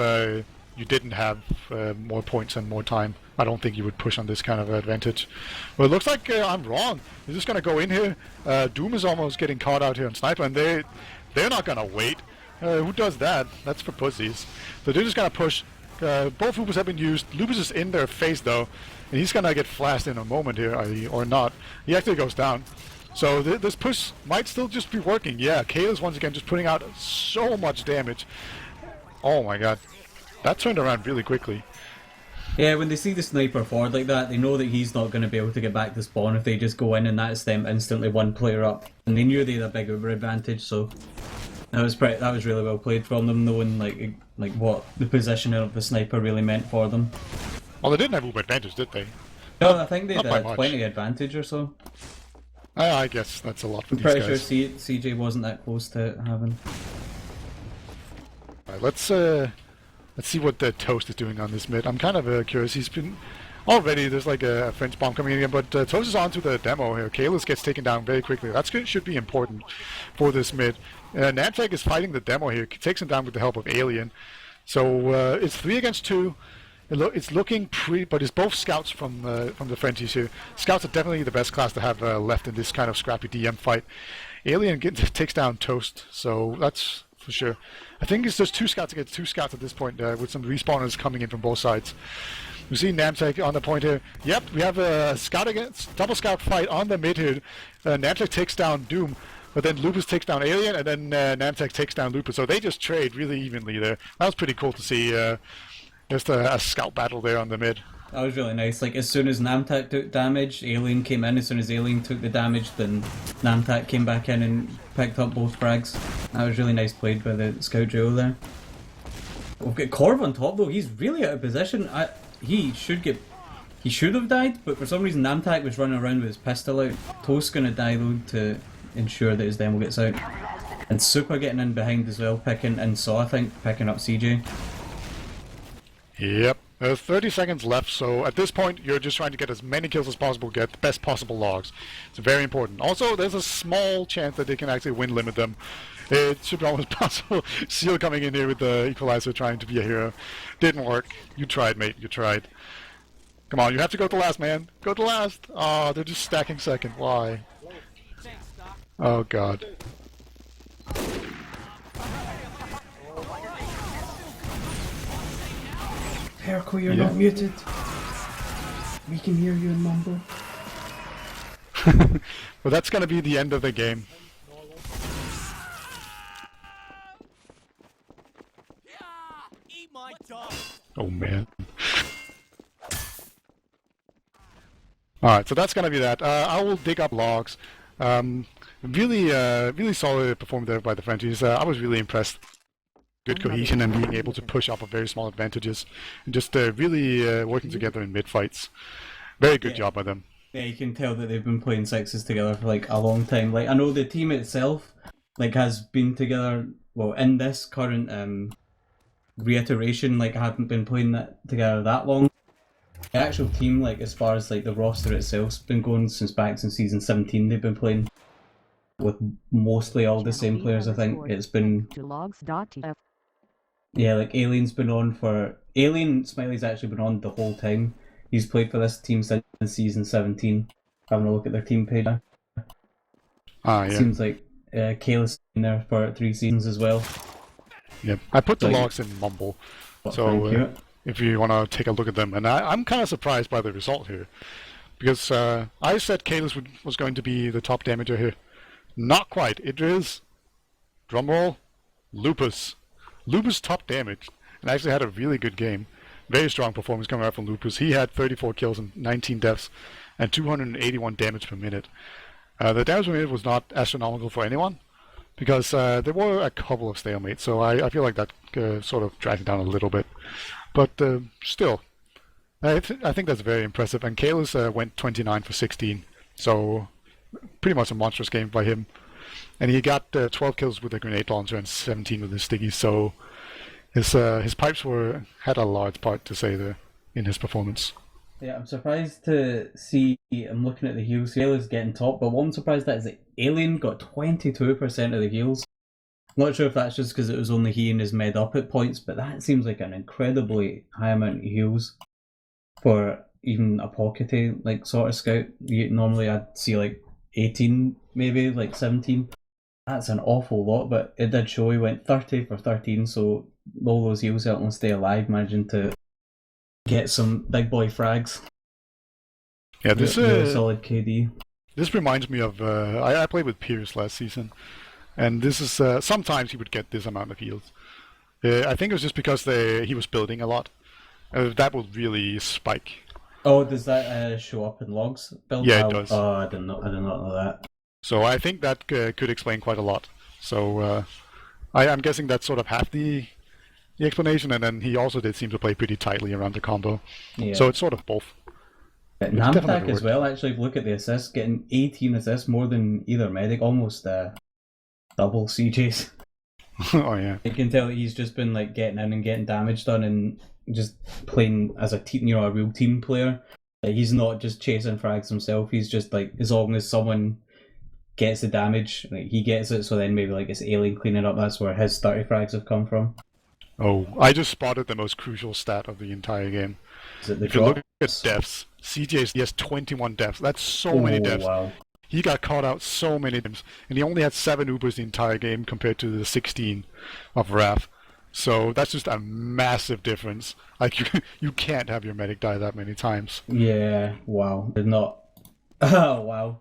you didn't have more points and more time, I don't think you would push on this kind of advantage. Well, it looks like I'm wrong. They're just going to go in here. Doom is almost getting caught out here on Sniper, and they're not going to wait. Who does that? That's for pussies. So they're just going to push. Both Ubers have been used. Lupus is in their face though, and he's going to get flashed in a moment here, or not. He actually goes down. So this push might still just be working. Yeah, Kayla's once again just putting out so much damage. Oh my god. That turned around really quickly. Yeah, when they see the sniper forward like that, they know that he's not going to be able to get back to spawn if they just go in, and that's them instantly one player up. And they knew they had a big Uber advantage, so that was really well played from them, knowing like what the positioning of the sniper really meant for them. Well, they didn't have Uber advantage, did they? No, I think they had a 20 advantage or so. I guess that's a lot for I'm these pretty guys. sure Ceejaey wasn't that close to having. All right, let's see what the Toast is doing on this mid. I'm kind of curious. He's been already there's like a French bomb coming in again, but Toast is on to the demo here. Kalis gets taken down very quickly. That should be important for this mid. Namtek is fighting the demo here. Takes him down with the help of Alien. So it's 3 against 2. It's looking pretty, but it's both scouts from the Frenchies here. Scouts are definitely the best class to have left in this kind of scrappy DM fight. Alien takes down Toast, so that's for sure. I think it's just 2 scouts against 2 scouts at this point, with some respawners coming in from both sides. We see Namtek on the point here. Yep, we have a scout against double scout fight on the mid here. Namtek takes down Doom, but then Lupus takes down Alien, and then Namtek takes down Lupus. So they just trade really evenly there. That was pretty cool to see. Just a scout battle there on the mid. That was really nice. Like, as soon as Namtak took damage, Alien came in. As soon as Alien took the damage, then Namtak came back in and picked up both frags. That was really nice played by the scout duo there. We've got Corv on top though. He's really out of position. He should have died, but for some reason Namtak was running around with his pistol out. Toast's gonna die though to ensure that his demo gets out. And Super getting in behind as well, and Saw, I think, picking up Ceejaey. Yep. There's 30 seconds left, so at this point you're just trying to get as many kills as possible, get the best possible logs. It's very important. Also, there's a small chance that they can actually win limit them. It should be almost possible. Seal coming in here with the equalizer trying to be a hero. Didn't work. You tried, mate. You tried. Come on, you have to go to last, man. Go to last. Oh, they're just stacking second. Why? Oh, God. Perko, you're not muted. We can hear you in mumble. Well, that's going to be the end of the game. Oh, man. Alright, so that's going to be that. I will dig up logs. Really solid performance there by the Frenchies. I was really impressed. Good cohesion and being able to push up a very small advantages. And just really working together in mid-fights. Very good job by them. Yeah, you can tell that they've been playing sixes together for like a long time. Like, I know the team itself like has been together, well, in this current reiteration, like haven't been playing that together that long. The actual team, like as far as like the roster itself's been going back since season 17, they've been playing with mostly all the same players. I think it's been like Alien's been on for Smiley's actually been on the whole time. He's played for this team since season 17. Having a look at their team page. Ah, yeah. Seems like Kayla's been there for 3 seasons as well. Yep. I put the logs in Mumble, so if you want to take a look at them. And I'm kind of surprised by the result here, because I said Kalis was going to be the top damager here. Not quite. It is, drumroll, Lupus. Lupus top damage, and actually had a really good game. Very strong performance coming out from Lupus. He had 34 kills and 19 deaths, and 281 damage per minute. The damage per minute was not astronomical for anyone, because there were a couple of stalemates, so I feel like that sort of dragged it down a little bit. But still, I think that's very impressive. And Kalis went 29 for 16, so pretty much a monstrous game by him. And he got 12 kills with a grenade launcher and 17 with his stickies, so his pipes had a large part to say there in his performance. Yeah, I'm surprised to see, I'm looking at the heals, Kayla's getting top, but what I'm surprised at is that Alien got 22% of the heals. Not sure if that's just because it was only he and his med up at points, but that seems like an incredibly high amount of heals for even a pockety like sort of scout. Normally I'd see like 18, maybe like 17. That's an awful lot, but it did show he went 30 for 13, so all those heals helped him stay alive, managing to get some big boy frags. Yeah, this really solid KD. This reminds me of I played with Pierce last season, and this is sometimes he would get this amount of heals. I think it was just because he was building a lot. That would really spike. Oh, does that show up in logs? Build? Yeah, it does. Oh, I did not know that. So I think that could explain quite a lot. So I'm guessing that's sort of half the explanation, and then he also did seem to play pretty tightly around the combo. Yeah. So it's sort of both. But It's definitely Namtak as worked. well, actually, if you look at the assists, getting 18 assists, more than either medic, almost double Ceejaey's. Oh yeah. You can tell that he's just been like getting in and getting damage done and just playing as a team, a real team player. Like he's not just chasing frags himself. He's just like, as long as someone gets the damage, like he gets it. So then maybe like it's alien cleaning up. That's where his 30 frags have come from. Oh, I just spotted the most crucial stat of the entire game. Is it the If you look drops? at deaths, Ceejaey has 21 deaths. That's so many deaths. Wow. He got caught out so many times, and he only had 7 Ubers the entire game compared to the 16 of Wrath. So that's just a massive difference. Like you can't have your medic die that many times. Yeah. Wow. Did not. Oh wow.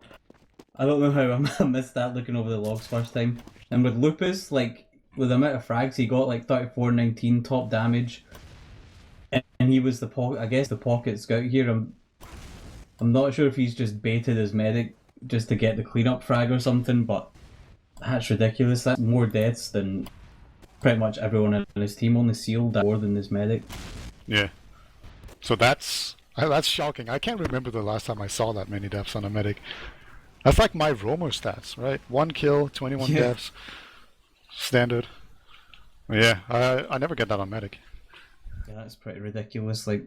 I don't know how I missed that looking over the logs first time. And with Lupus, like with the amount of frags he got, like 34-19 top damage, and he was the pocket scout here. I'm not sure if he's just baited his medic just to get the cleanup frag or something, but that's ridiculous. That's more deaths than pretty much everyone in his team. Only sealed more than this medic. Yeah. So that's shocking. I can't remember the last time I saw that many deaths on a medic. That's like my roamer stats, right? 1 kill, 21 deaths, standard. Yeah, I never get that on medic. Yeah, that's pretty ridiculous. Like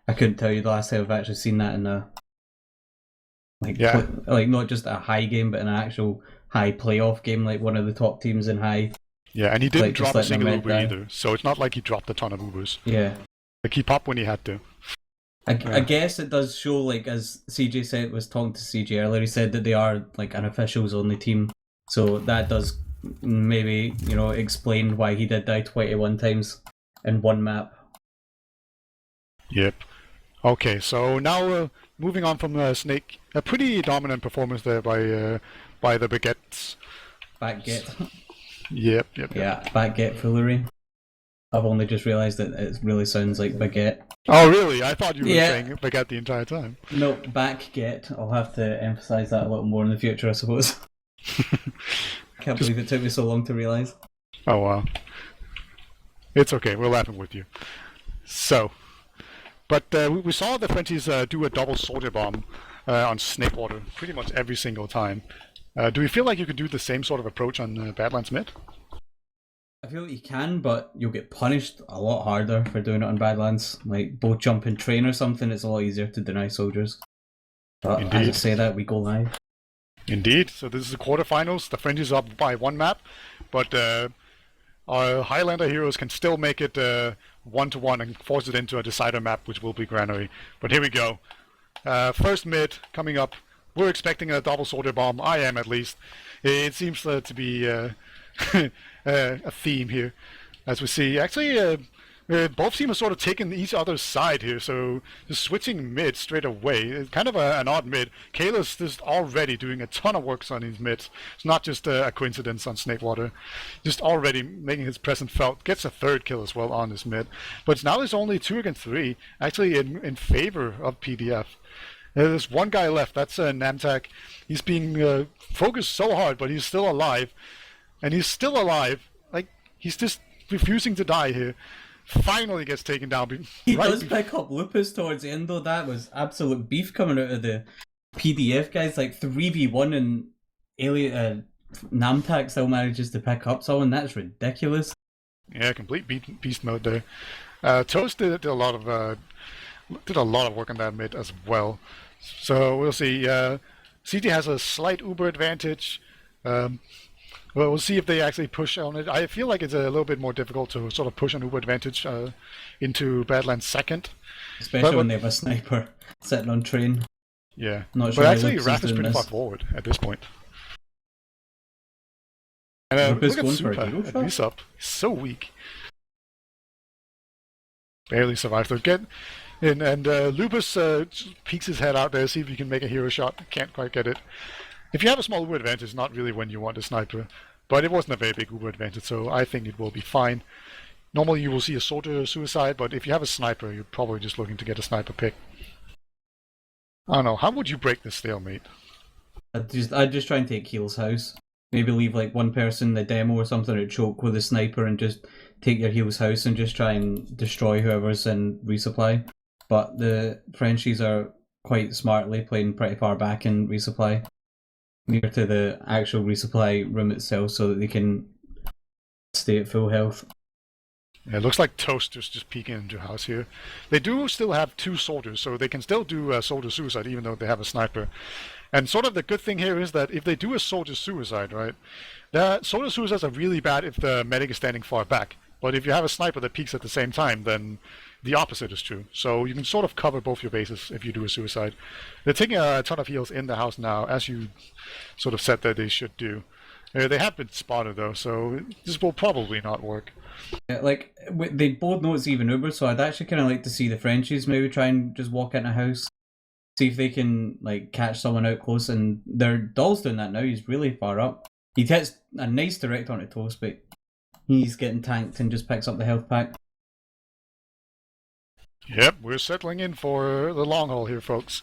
I couldn't tell you the last time I've actually seen that in a like not just a high game, but in an actual high playoff game, like one of the top teams in high. Yeah, and he didn't Like, drop just a letting single them Uber die. either, so it's not like he dropped a ton of Ubers. Yeah. Like he popped when he had to. I guess it does show, like, as Ceejaey said, was talking to Ceejaey earlier, he said that they are like an officials only team, so that does maybe explain why he did die 21 times in one map. Yep. Okay, so now moving on from Snake, a pretty dominant performance there by the BackGets. BackGet. Yep. Yeah, BackGet Foolery. I've only just realised that it really sounds like baguette. Oh really? I thought you were Yeah. saying BackGet the entire time. No, BackGet. I'll have to emphasise that a little more in the future, I suppose. Can't believe it took me so long to realise. Oh wow. It's okay, we're laughing with you. So, but we saw the Frenchies do a double soldier bomb on Snakewater pretty much every single time. Do you feel like you could do the same sort of approach on Badlands Mid? I feel like you can, but you'll get punished a lot harder for doing it on Badlands. Like boat jump and train or something, it's a lot easier to deny soldiers. But as I Indeed. say that, we go live. Indeed. So this is the quarterfinals. The Frenchies are up by 1 map, but our Highlander heroes can still make it 1-1 and force it into a decider map, which will be Granary. But here we go. First mid coming up. We're expecting a double soldier bomb. I am, at least. It seems to be a theme here, as we see. Actually, both teams are sort of taking each other's side here, so just switching mid straight away. It's kind of an odd mid. Kayla's just already doing a ton of work on his mids. It's not just a coincidence on Snakewater. Just already making his presence felt. Gets a 3rd kill as well on his mid. But now there's only 2 against 3, actually in favor of PDF. There's one guy left, that's Namtak. He's being focused so hard, but he's still alive. And he's still alive. Like, he's just refusing to die here. Finally gets taken down. He does pick up Lupus towards the end, though. That was absolute beef coming out of the PDF guys. Like 3v1 and Namtak still manages to pick up someone. That's ridiculous. Yeah, complete beast mode there. Toast did a lot of work on that mid as well. So we'll see. CT has a slight Uber advantage. Well, we'll see if they actually push on it. I feel like it's a little bit more difficult to sort of push an Uber advantage into Badlands second. Especially when they have a sniper sitting on train. Yeah. Not sure but how actually, Lupus Wrath is doing pretty far this. forward at this point. And Lupus look at going for a Super hero at shot? least up. He's so weak. Barely survived. So Lupus peeks his head out there, see if he can make a hero shot. Can't quite get it. If you have a small Uber advantage, it's not really when you want a sniper. But it wasn't a very big Uber advantage, so I think it will be fine. Normally you will see a soldier suicide, but if you have a sniper, you're probably just looking to get a sniper pick. I don't know, how would you break this stalemate? I'd just try and take Heel's house. Maybe leave like one person in the demo or something or choke with a sniper and just take your Heel's house and just try and destroy whoever's in resupply. But the Frenchies are quite smartly, playing pretty far back in resupply, near to the actual resupply room itself, so that they can stay at full health. Yeah, it looks like Toaster's just peeking into house here. They do still have 2 soldiers, so they can still do soldier suicide even though they have a sniper. And sort of the good thing here is that if they do a soldier suicide, right, the soldier suicides are really bad if the medic is standing far back. But if you have a sniper that peeks at the same time, then the opposite is true. So you can sort of cover both your bases if you do a suicide. They're taking a ton of heals in the house now, as you sort of said that they should do. They have been spotted though, so this will probably not work. Yeah, like, they both know it's even Uber, so I'd actually kind of like to see the Frenchies maybe try and just walk in a house, see if they can like catch someone out close. And their Doll's doing that now. He's really far up. He hits a nice direct onto Toast, but he's getting tanked and just picks up the health pack. Yep, we're settling in for the long haul here, folks.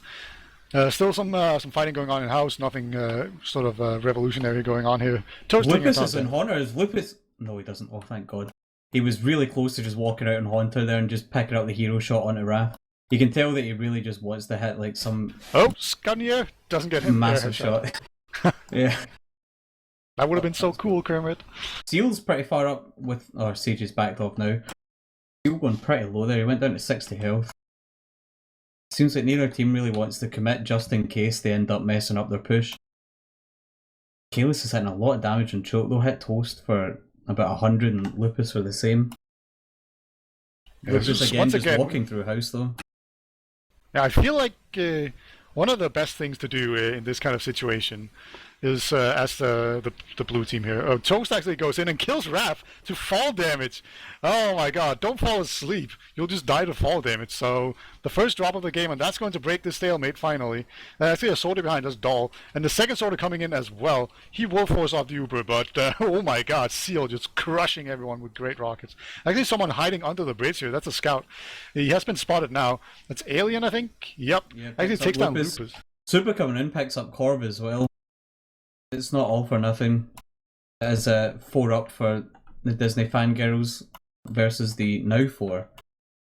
Still some fighting going on in house. Nothing sort of revolutionary going on here. Toasting Lupus is in Haunter. Lupus? No, he doesn't. Oh, thank God. He was really close to just walking out in Haunter there and just picking up the hero shot onto Wrath. You can tell that he really just wants to hit like some... Oh, Scunnier doesn't get him. Massive shot. Yeah. That would have been so cool, Kermit. Seal's pretty far up with... Oh, Sage is backed off now. Seal going pretty low there. He went down to 60 health. Seems like neither team really wants to commit just in case they end up messing up their push. Kalis is hitting a lot of damage on Choke. They'll hit Toast for about 100 and Lupus for the same. Yeah, Lupus again just walking through house though. Yeah, I feel like one of the best things to do in this kind of situation is, as the blue team here, Toast actually goes in and kills Raph to fall damage. Oh my god, don't fall asleep. You'll just die to fall damage. So, the first drop of the game, and that's going to break the stalemate finally. And I see a sorter behind us, Doll. And the second sorter coming in as well. He will force off the Uber, but oh my god, Seal just crushing everyone with great rockets. I see someone hiding under the bridge here. That's a scout. He has been spotted now. That's Alien, I think? Yep. Yeah, actually takes down Lupus. Super coming in, picks up Corv as well. It's not all for nothing. It is 4 up for the Disney Fangirls versus the now 4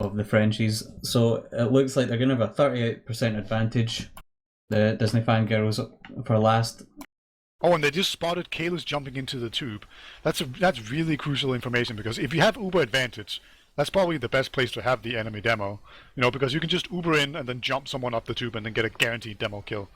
of the Frenchies. So it looks like they're going to have a 38% advantage, the Disney Fangirls, for last. Oh, and they just spotted Kalis jumping into the tube. That's really crucial information, because if you have Uber advantage, that's probably the best place to have the enemy demo. You know, because you can just Uber in and then jump someone up the tube and then get a guaranteed demo kill.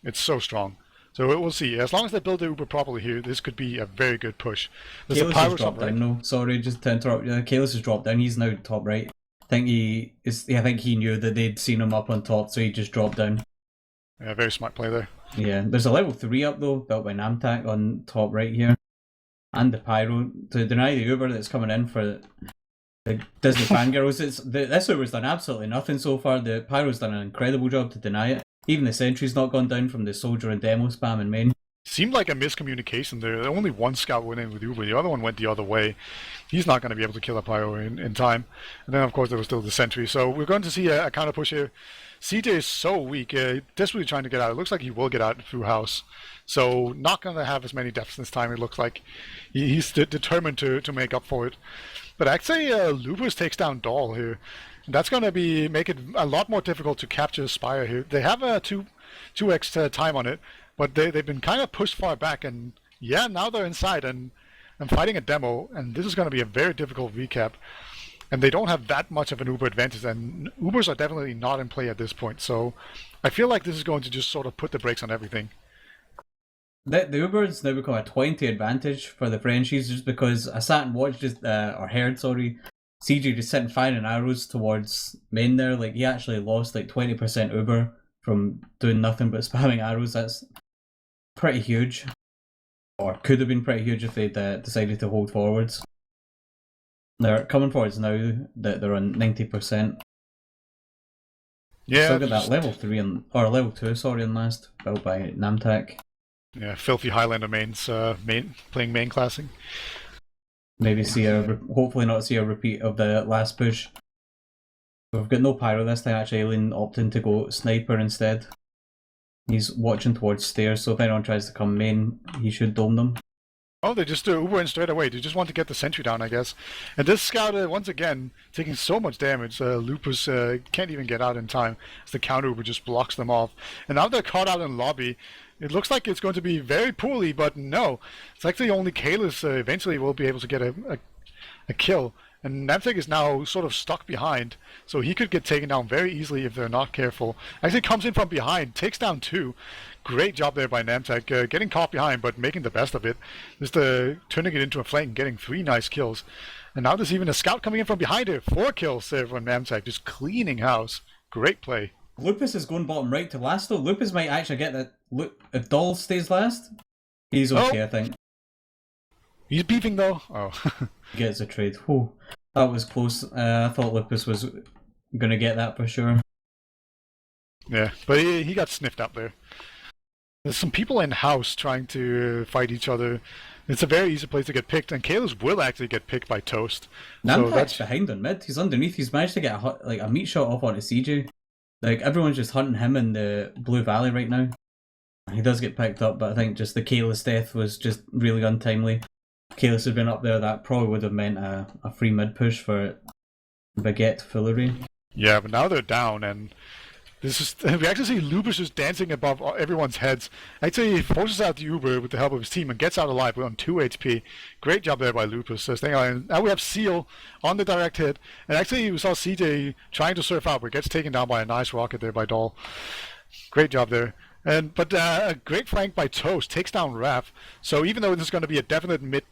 It's so strong. So we'll see. As long as they build the Uber properly here, this could be a very good push. There's Kalis has dropped down, no. Sorry, just to interrupt. Kalis has dropped down. He's now top right. I think he knew that they'd seen him up on top, so he just dropped down. Yeah, very smart play there. Yeah, there's a level 3 up though, built by Namtak on top right here. And the Pyro, to deny the Uber that's coming in for the Disney Fangirls. This Uber's done absolutely nothing so far. The Pyro's done an incredible job to deny it. Even the sentry's not gone down from the soldier and demo spam in main. Seemed like a miscommunication there. Only one scout went in with Uber, the other one went the other way. He's not going to be able to kill a Pyro in time. And then, of course, there was still the sentry. So we're going to see a counter push here. Ceejaey is so weak, desperately trying to get out. It looks like he will get out through house. So not going to have as many deaths this time, it looks like. He's determined to make up for it. But actually, Lupus takes down Doll here. That's going to make it a lot more difficult to capture Spire here. They have a 2x time on it, but they've been kind of pushed far back, and yeah, now they're inside and fighting a demo, and this is going to be a very difficult recap. And they don't have that much of an Uber advantage, and Ubers are definitely not in play at this point, so I feel like this is going to just sort of put the brakes on everything. The Ubers now become a 20 advantage for the Frenchies, just because I sat and watched, Ceejaey just sitting firing arrows towards main there. Like, he actually lost like 20% Uber from doing nothing but spamming arrows. That's pretty huge. Or could have been pretty huge if they'd decided to hold forwards. They're coming forwards now that they're on 90%. Yeah. Still got that level 3 or level 2, sorry, on last, built by Namtak. Yeah, filthy Highlander mains playing main classing. Maybe hopefully not see a repeat of the last push. We've got no Pyro this time, actually. Alien opting to go Sniper instead. He's watching towards stairs, so if anyone tries to come main, he should dome them. Oh, they just Uber in straight away. They just want to get the sentry down, I guess. And this scout, once again, taking so much damage. Lupus can't even get out in time as the counter Uber just blocks them off. And now they're caught out in lobby. It looks like it's going to be very poorly, but no. It's actually only Kalis eventually will be able to get a kill. And Namtek is now sort of stuck behind, so he could get taken down very easily if they're not careful. Actually comes in from behind, takes down 2. Great job there by Namtek, getting caught behind but making the best of it. Just turning it into a flank and getting 3 nice kills. And now there's even a scout coming in from behind here. 4 kills there from Namtek, just cleaning house. Great play. Lupus is going bottom right to last though. Lupus might actually get that. If Doll stays last, he's okay, I think. He's beefing though. Oh. Gets a trade. Whew. That was close. I thought Lupus was gonna get that for sure. Yeah, but he got sniffed out there. There's some people in house trying to fight each other. It's a very easy place to get picked, and Kalos will actually get picked by Toast. Namtek's behind on mid. He's underneath. He's managed to get a meat shot off onto Ceejaey. Like everyone's just hunting him in the Blue Valley right now. He does get picked up, but I think just the Kalis death was just really untimely. If Kalis had been up there, that probably would have meant a free mid push for BackGet Foolery. Yeah, but now they're down, and this is we actually see Lupus just dancing above everyone's heads. Actually, he forces out the Uber with the help of his team and gets out alive on 2 HP. Great job there by Lupus. Now we have Seal on the direct hit, and actually we saw Ceejaey trying to surf out, but gets taken down by a nice rocket there by Doll. Great job there. But a great flank by Toast takes down Raph. So even though this is going to be a definite mid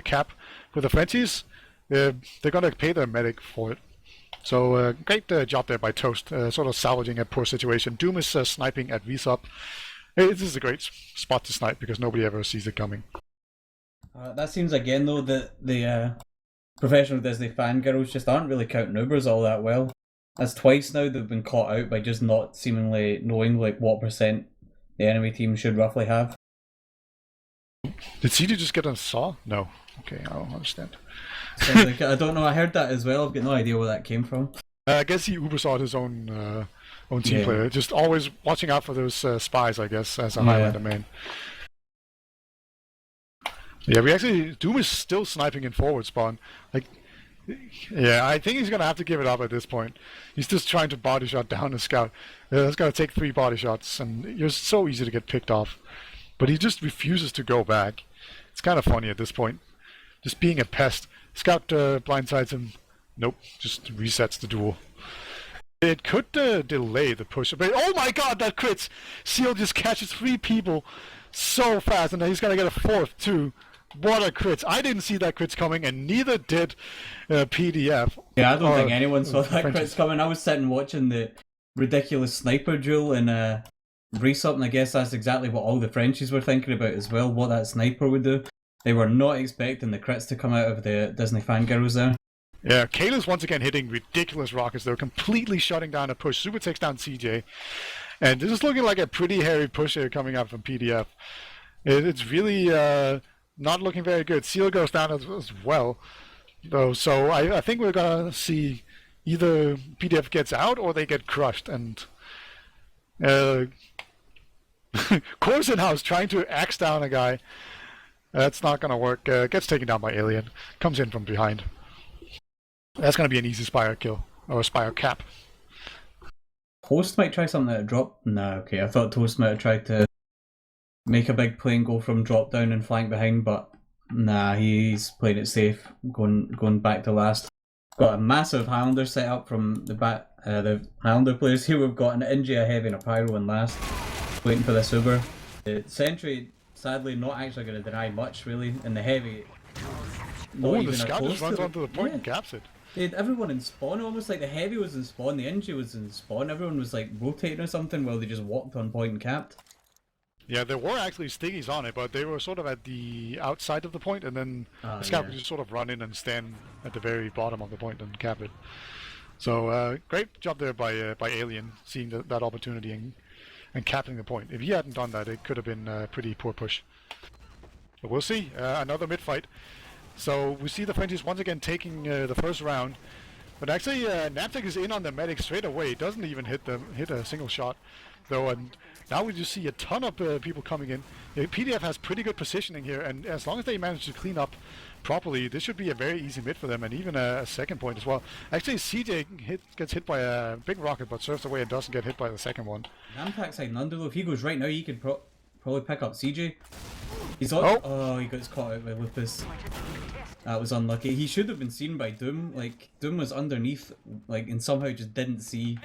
cap for the Frenchies, they're going to pay their medic for it. So great job there by Toast, sort of salvaging a poor situation. Doom is sniping at VSUP. This is a great spot to snipe because nobody ever sees it coming. That seems again though that the professional Disney fangirls just aren't really counting Ubers all that well. That's twice now they've been caught out by just not seemingly knowing like what percent the enemy team should roughly have. Did CD just get a saw? No. Okay, I don't understand. Like, I don't know, I heard that as well. I've got no idea where that came from. I guess he uber sawed his own team player. Just always watching out for those spies, I guess, as a Highlander main. Yeah, we actually... Doom is still sniping in forward spawn. Like, yeah, I think he's going to have to give it up at this point. He's just trying to body shot down a scout. It's going to take 3 body shots, and you're so easy to get picked off. But he just refuses to go back. It's kind of funny at this point. Just being a pest. Scout blindsides him. Nope, just resets the duel. It could delay the push. But oh my god, that crits! Seal just catches 3 people so fast, and then he's going to get a 4th too. What a crits. I didn't see that crits coming, and neither did PDF. Yeah, I don't think anyone saw that crits coming. I was sitting watching the ridiculous sniper duel in Resub, and I guess that's exactly what all the Frenchies were thinking about as well, what that sniper would do. They were not expecting the crits to come out of the Disney fangirls there. Yeah, Kayla's once again hitting ridiculous rockets. They're completely shutting down a push. Super takes down Ceejaey. And this is looking like a pretty hairy push here coming out from PDF. It's really... not looking very good. Seal goes down as well, though. So I think we're gonna see either PDF gets out or they get crushed. And Corson House trying to axe down a guy. That's not gonna work. Gets taken down by Alien. Comes in from behind. That's gonna be an easy Spire kill or Spire cap. Toast might try something at drop. Nah, okay. I thought Toast might have tried to make a big play and go from drop down and flank behind, but nah, he's playing it safe, going back to last. Got a massive Highlander set up from the back. The Highlander players here. We've got an Inji, a Heavy, and a Pyro in last, waiting for this Uber. The Sentry, sadly, not actually going to deny much really, and the Heavy. The scout just runs onto the point and caps it. They had everyone in spawn, almost like the Heavy was in spawn, the Inji was in spawn. Everyone was like rotating or something while they just walked on point and capped. Yeah, there were actually stingies on it, but they were sort of at the outside of the point, and then the scout would just sort of run in and stand at the very bottom of the point and cap it. So great job there by Alien, seeing that opportunity and capping the point. If he hadn't done that, it could have been a pretty poor push. But we'll see. Another mid fight. So we see the Frenchies once again taking the first round. But actually, Naptek is in on the medic straight away. Doesn't even hit a single shot. though, and now we just see a ton of people coming in. PDF has pretty good positioning here, and as long as they manage to clean up properly, this should be a very easy mid for them, and even a second point as well. Actually, Ceejaey gets hit by a big rocket, but surfs away and doesn't get hit by the second one. Namtak side Nando, though, if he goes right now, he could probably pick up Ceejaey. He's on. Oh, he got caught out by Lupus. That was unlucky. He should have been seen by Doom. Like, Doom was underneath, like, and somehow just didn't see.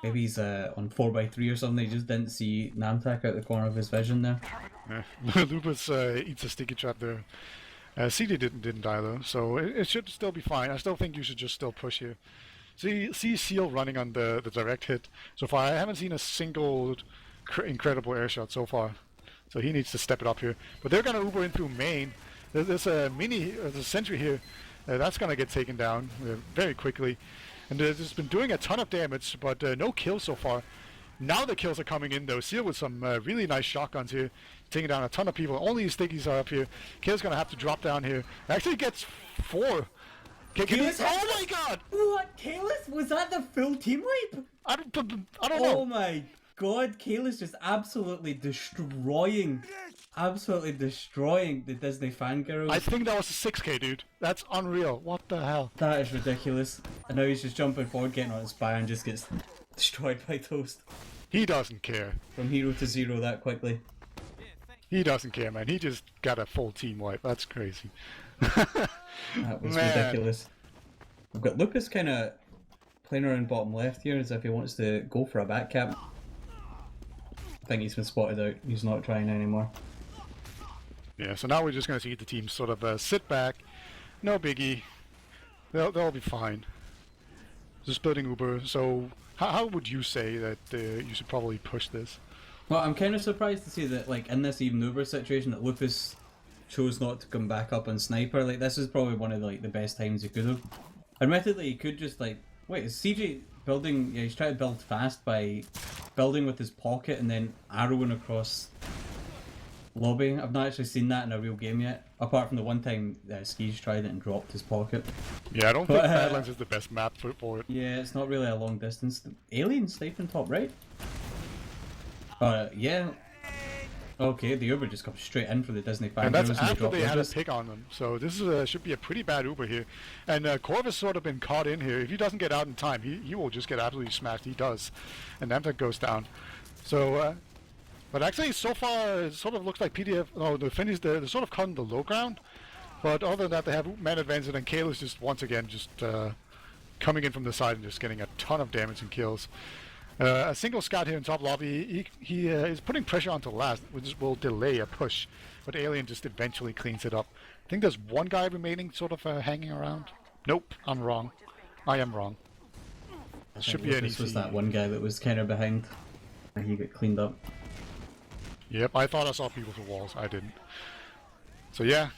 Maybe he's on 4x3 or something. He just didn't see Namtak out the corner of his vision there. Yeah. Lupus eats a sticky trap there. CD didn't die though, so it should still be fine. I still think you should just still push here. See Seal running on the direct hit so far. I haven't seen a single incredible air shot so far, so he needs to step it up here. But they're gonna Uber in through main. There's a sentry here that's gonna get taken down very quickly, and it's been doing a ton of damage, but no kills so far. Now the kills are coming in though. Seal with some really nice shotguns here, taking down a ton of people. Only his stickies are up here. Kale's gonna have to drop down here. Actually gets 4. Oh my god! What? Kalis? Was that the full team wipe? I don't know. Oh my god, Kalis just absolutely destroying the Disney Fangirls. I think that was a 6k, dude. That's unreal. What the hell? That is ridiculous. And now he's just jumping forward, getting on his spy, and just gets destroyed by Toast. He doesn't care. From 0 to 0 that quickly. He doesn't care, man. He just got a full team wipe. That's crazy. That was ridiculous. We've got Lupus kind of playing around bottom left here as if he wants to go for a back cap. I think he's been spotted out. He's not trying anymore. Yeah, so now we're just going to see the team sort of sit back. No biggie. They'll be fine. Just building Uber. So how would you say that you should probably push this? Well, I'm kind of surprised to see that, like, in this even Uber situation, that Lupus chose not to come back up on Sniper. Like, this is probably one of the best times he could have. Admittedly, he could just, like, wait, is Ceejaey building? Yeah, he's trying to build fast by building with his pocket and then arrowing across lobby. I've not actually seen that in a real game yet, apart from the one time Ceejaey tried it and dropped his pocket. Yeah, I don't think Badlands is the best map for it. Yeah, it's not really a long distance. Alien sniping top right. Yeah. Okay, the Uber just comes straight in for the Disney Fangirls. And that's after they had a pick on them. So this is should be a pretty bad Uber here. And Corvus sort of been caught in here. If he doesn't get out in time, he will just get absolutely smashed. He does. And Namtek goes down. So, but actually so far it sort of looks like PDF, no, the Finnies, they're sort of caught in the low ground. But other than that, they have man advantage, and Kayla's just once again just coming in from the side and just getting a ton of damage and kills. A single scout here in top lobby, he is putting pressure onto last, which will delay a push, but Alien just eventually cleans it up. I think there's one guy remaining sort of hanging around. Nope, I'm wrong. I am wrong. It should be an easy... This was that one guy that was kind of behind, and he got cleaned up. Yep, I thought I saw people through walls. I didn't. So yeah,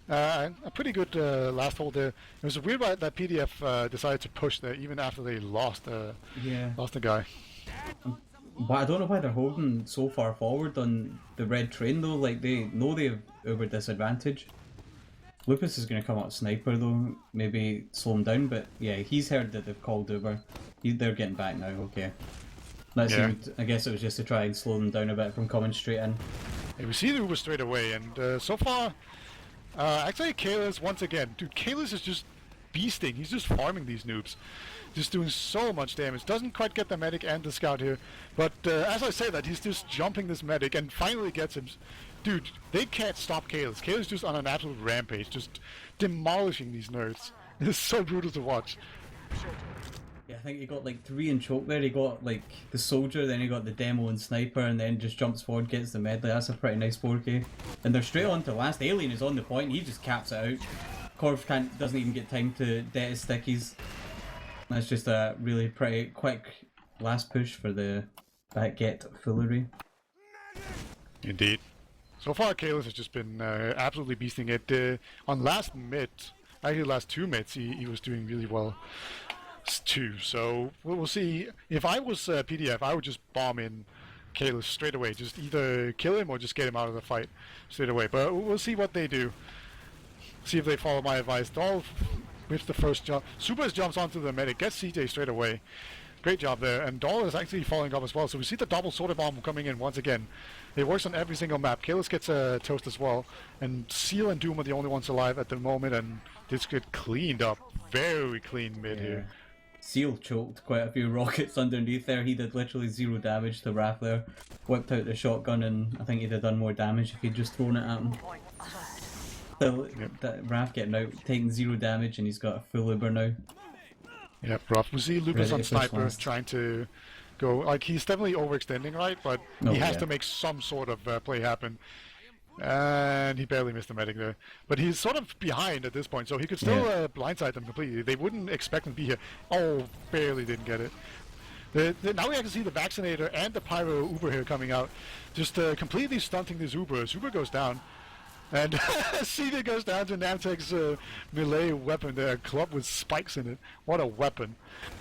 a pretty good last hold there. It was weird that PDF decided to push there even after they lost the guy. But I don't know why they're holding so far forward on the red train though. Like, they know they have Uber disadvantage. Lupus is going to come up sniper though, maybe slow him down. But yeah, he's heard that they've called Uber. They're getting back now. Okay. I guess it was just to try and slow them down a bit from coming straight in. Yeah, we see the Uber straight away, and so far, actually Kalis once again. Dude, Kalis is just beasting. He's just farming these noobs. Just doing so much damage. Doesn't quite get the medic and the scout here. But as I say that, he's just jumping this medic and finally gets him. Dude, they can't stop Kalis. Kalis just on an absolute rampage, just demolishing these nerds. It's so brutal to watch. Yeah, I think he got like 3 in choke there. He got like the soldier, then he got the demo and sniper, and then just jumps forward, gets the medley. That's a pretty nice 4K. And they're straight on to last. Alien is on the point. He just caps it out. Corv doesn't even get time to debt his stickies. That's just a really pretty quick last push for the BackGet Foolery. Indeed. So far, Kalis has just been absolutely beasting it. On last mid, actually last 2 mids, he was doing really well too. So we'll see. If I was PDF, I would just bomb in Kalis straight away. Just either kill him or just get him out of the fight straight away. But we'll see what they do. See if they follow my advice. All with the first jump. Super jumps onto the medic, gets Ceejaey straight away. Great job there. And Dahl is actually following up as well. So we see the double soda bomb coming in once again. It works on every single map. Kalis gets a toast as well. And Seal and Doom are the only ones alive at the moment. And this get cleaned up. Very clean mid here. Seal choked quite a few rockets underneath there. He did literally 0 damage to Raph there. Whipped out the shotgun and I think he'd have done more damage if he'd just thrown it at him. Raph getting out, taking 0 damage, and he's got a full Uber now. Yep, rough. We see Lucas on Sniper trying to go, like, he's definitely overextending, right? But he has to make some sort of play happen. And he barely missed the medic there. But he's sort of behind at this point, so he could still blindside them completely. They wouldn't expect him to be here. Oh, barely didn't get it. Now we actually see the Vaccinator and the Pyro Uber here coming out, just completely stunting this Uber. As Uber goes down, and Ceejaey goes down to Namtek's melee weapon there, a club with spikes in it. What a weapon.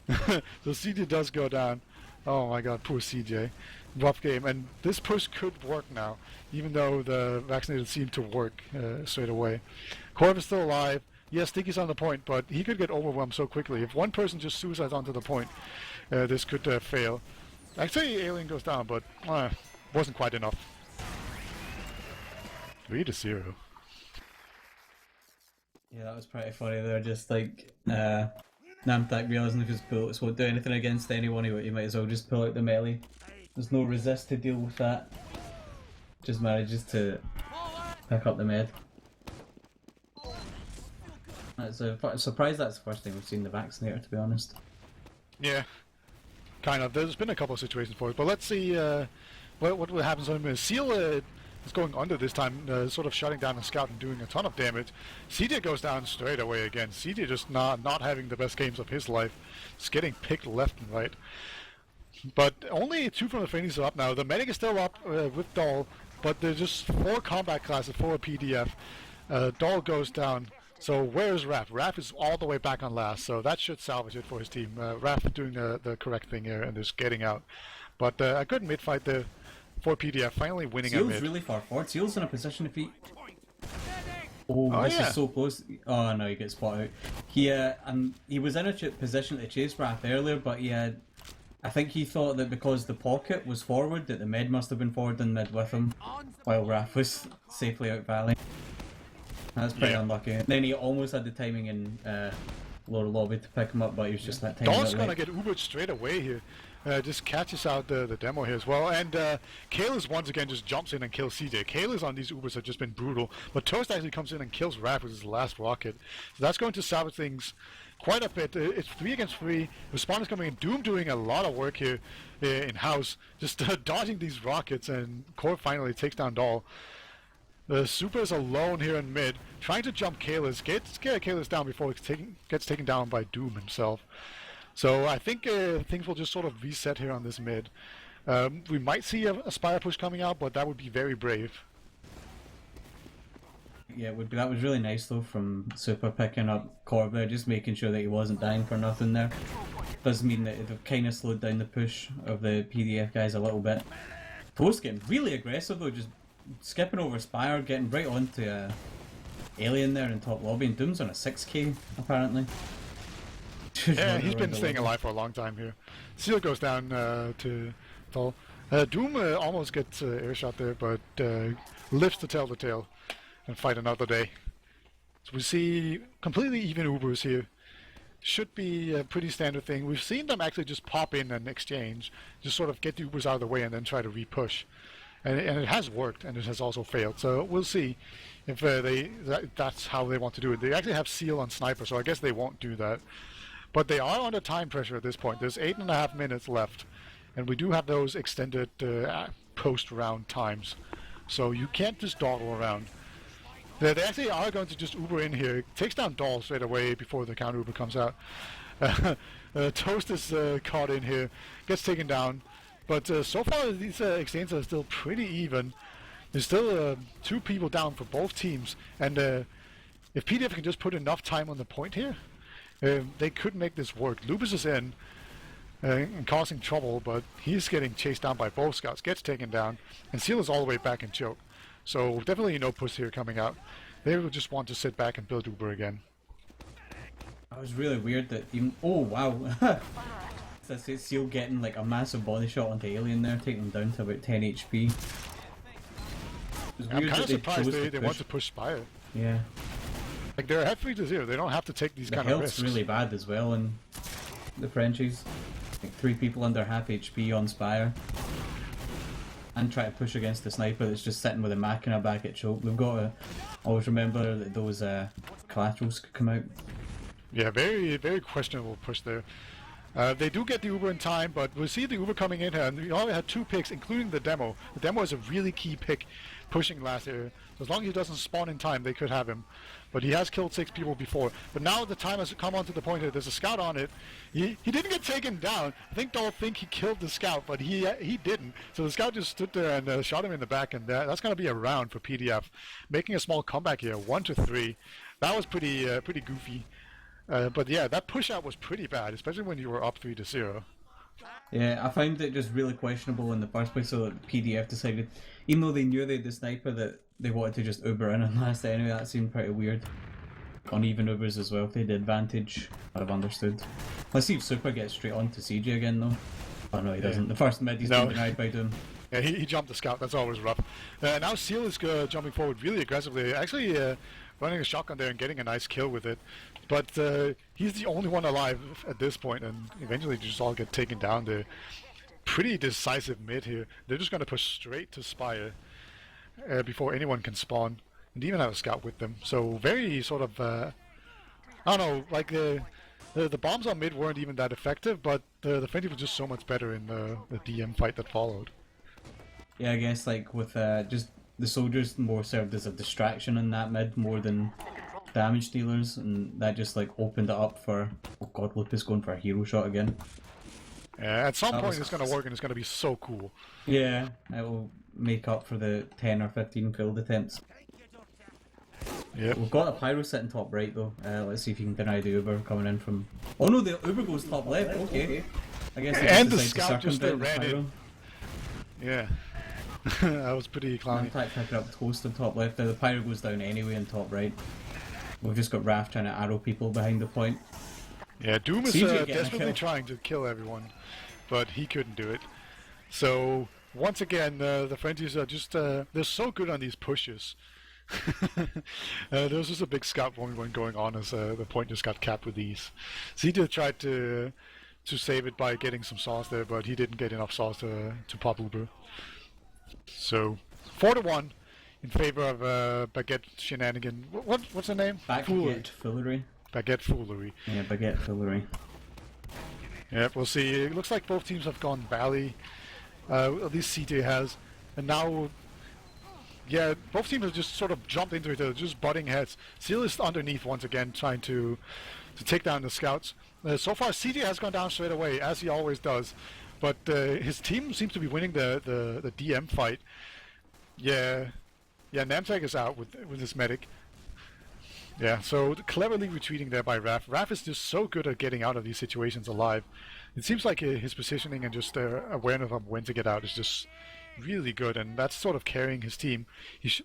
So Ceejaey does go down. Oh my god, poor Ceejaey. Rough game, and this push could work now, even though the Vaccinated seemed to work straight away. Corv is still alive. Yes, Sticky's on the point, but he could get overwhelmed so quickly. If one person just suicides onto the point, this could fail. Actually, Alien goes down, but wasn't quite enough. 3-0. Yeah, that was pretty funny there. Just like Namtek realising if his bullets won't do anything against anyone, he might as well just pull out the melee. There's no resist to deal with that. Just manages to pick up the med. I'm surprised that's the first time we've seen the Vaccinator, to be honest. Yeah, kind of. There's been a couple of situations for it, but let's see what happens on him. Seal is going under this time, sort of shutting down a scout and doing a ton of damage. Ceejaey goes down straight away again. Ceejaey just not having the best games of his life. Just getting picked left and right. But only 2 from the Phoenix are up now. The medic is still up with Dahl, but there's just 4 combat classes for a PDF. Dahl goes down. So where's Raph? Raph is all the way back on last, so that should salvage it for his team. Raph doing the correct thing here and just getting out. But a good mid fight there for PDF, finally winning a mid. Seal's really far forward. Seal's in a position if he... Oh, this is so close. Oh no, he gets spotted out. He was in a position to chase Raph earlier, but he had... I think he thought that because the pocket was forward, that the med must have been forward and mid with him, while Raph was safely out valley. That's pretty unlucky. And then he almost had the timing in lower lobby to pick him up, but he was just that time. Dahl's gonna get Ubered straight away here. Just catches out the demo here as well. And Kalis once again just jumps in and kills Ceejaey. Kalis on these Ubers have just been brutal, but Toast actually comes in and kills Raph with his last rocket. So that's going to salvage things quite a bit. It's 3 against 3. Respawn is coming in. Doom doing a lot of work here in house, just dodging these rockets, and Core finally takes down Dahl. The Super is alone here in mid, trying to jump Kalis. Get Kalis down before he gets taken down by Doom himself. So I think things will just sort of reset here on this mid. We might see a Spire push coming out, but that would be very brave. Yeah, that was really nice though from Super picking up Corb there, just making sure that he wasn't dying for nothing there. Does mean that they've kind of slowed down the push of the PDF guys a little bit. Toast getting really aggressive though, just skipping over Spire, getting right onto Alien there in top lobby, and Doom's on a 6k apparently. Yeah, he's been staying alive for a long time here. Seal goes down to Dahl. Doom almost gets airshot there, but lives to tell the tale and fight another day. So we see completely even Ubers here. Should be a pretty standard thing. We've seen them actually just pop in and exchange, just sort of get the Ubers out of the way and then try to re-push. And it has worked, and it has also failed. So we'll see if that's how they want to do it. They actually have Seal on Sniper, so I guess they won't do that. But they are under time pressure at this point. There's 8.5 minutes left, and we do have those extended post-round times. So you can't just dawdle around. They actually are going to just Uber in here. Takes down Dahl straight away before the counter Uber comes out. Toast is caught in here, gets taken down. But so far these exchanges are still pretty even. There's still 2 people down for both teams. And if PDF can just put enough time on the point here, they could make this work. Lupus is in and causing trouble, but he's getting chased down by both scouts, gets taken down, and Seal is all the way back in choke. So definitely no push here coming out. They will just want to sit back and build Uber again. That was really weird that even... Oh, wow. I say Seal getting like a massive body shot onto Alien there, taking him down to about 10 HP. I'm kind of surprised they want to push Spire. Yeah. Like, they're ahead 3-0, they don't have to take these kind of risks. The health's really bad as well in the Frenchies. Like 3 people under half HP on Spire. And try to push against the sniper that's just sitting with a Machina back at choke. We've got to always remember that those collaterals could come out. Yeah, very, very questionable push there. They do get the Uber in time, but we'll see the Uber coming in here, and we only had 2 picks, including the demo. The demo is a really key pick pushing last area. So as long as he doesn't spawn in time, they could have him. But he has killed 6 people before. But now the time has come on to the point here. There's a scout on it. He didn't get taken down. I think they'll think he killed the scout, but he didn't. So the scout just stood there and shot him in the back, and that's going to be a round for PDF. Making a small comeback here, 1-3. That was pretty goofy. But yeah, that push out was pretty bad, especially when you were up 3-0. Yeah, I found it just really questionable in the first place, so that PDF decided, even though they knew they had the sniper, that they wanted to just Uber in and last anyway. That seemed pretty weird. Uneven Ubers as well, if they had the advantage, I'd have understood. Let's see if Super gets straight on to Ceejaey again though. Oh no, he doesn't. The first mid he's been denied by Doom. Yeah, he jumped the scout, that's always rough. Now Seal is jumping forward really aggressively, actually running a shotgun there and getting a nice kill with it. But he's the only one alive at this point, and eventually just all get taken down there. Pretty decisive mid here. They're just going to push straight to Spire before anyone can spawn, and even have a scout with them. So very sort of, I don't know, like the bombs on mid weren't even that effective, but the Fenty was just so much better in the DM fight that followed. Yeah, I guess like with just the soldiers more served as a distraction in that mid more than damage dealers, and that just like opened it up for, oh god, Lupus going for a hero shot again. Yeah, at some point it's going to work and it's going to be so cool. Yeah, it will make up for the 10 or 15 failed attempts. Yeah, we've got a pyro sitting top right though. Let's see if you can deny the Uber coming in from. Oh no, the Uber goes top left. Okay, I guess. And the scout just ran in. Yeah, that was pretty clowny. Contact picking up toast on top left. Now the pyro goes down anyway in top right. We've just got Raph trying to arrow people behind the point. Yeah, Doom is desperately trying to kill everyone, but he couldn't do it. So once again, the Frenchies are just they're so good on these pushes. There was just a big scout one going on as the point just got capped with ease. Ceejaey tried to save it by getting some sauce there, but he didn't get enough sauce to pop Uber. So 4-1 in favor of BackGet shenanigan. What's the name? BackGet Foolery. BackGet Foolery. Yeah, BackGet Foolery. Yeah, we'll see. It looks like both teams have gone Valley. At least Ceejaey has, and now. Yeah, both teams have just sort of jumped into it. They're just butting heads. Seal is underneath once again, trying to take down the scouts. So far, Ceejaey has gone down straight away, as he always does. But his team seems to be winning the DM fight. Yeah, Namtag is out with his medic. Yeah, so cleverly retreating there by Raph. Raph is just so good at getting out of these situations alive. It seems like his positioning and just awareness of when to get out is just really good, and that's sort of carrying his team.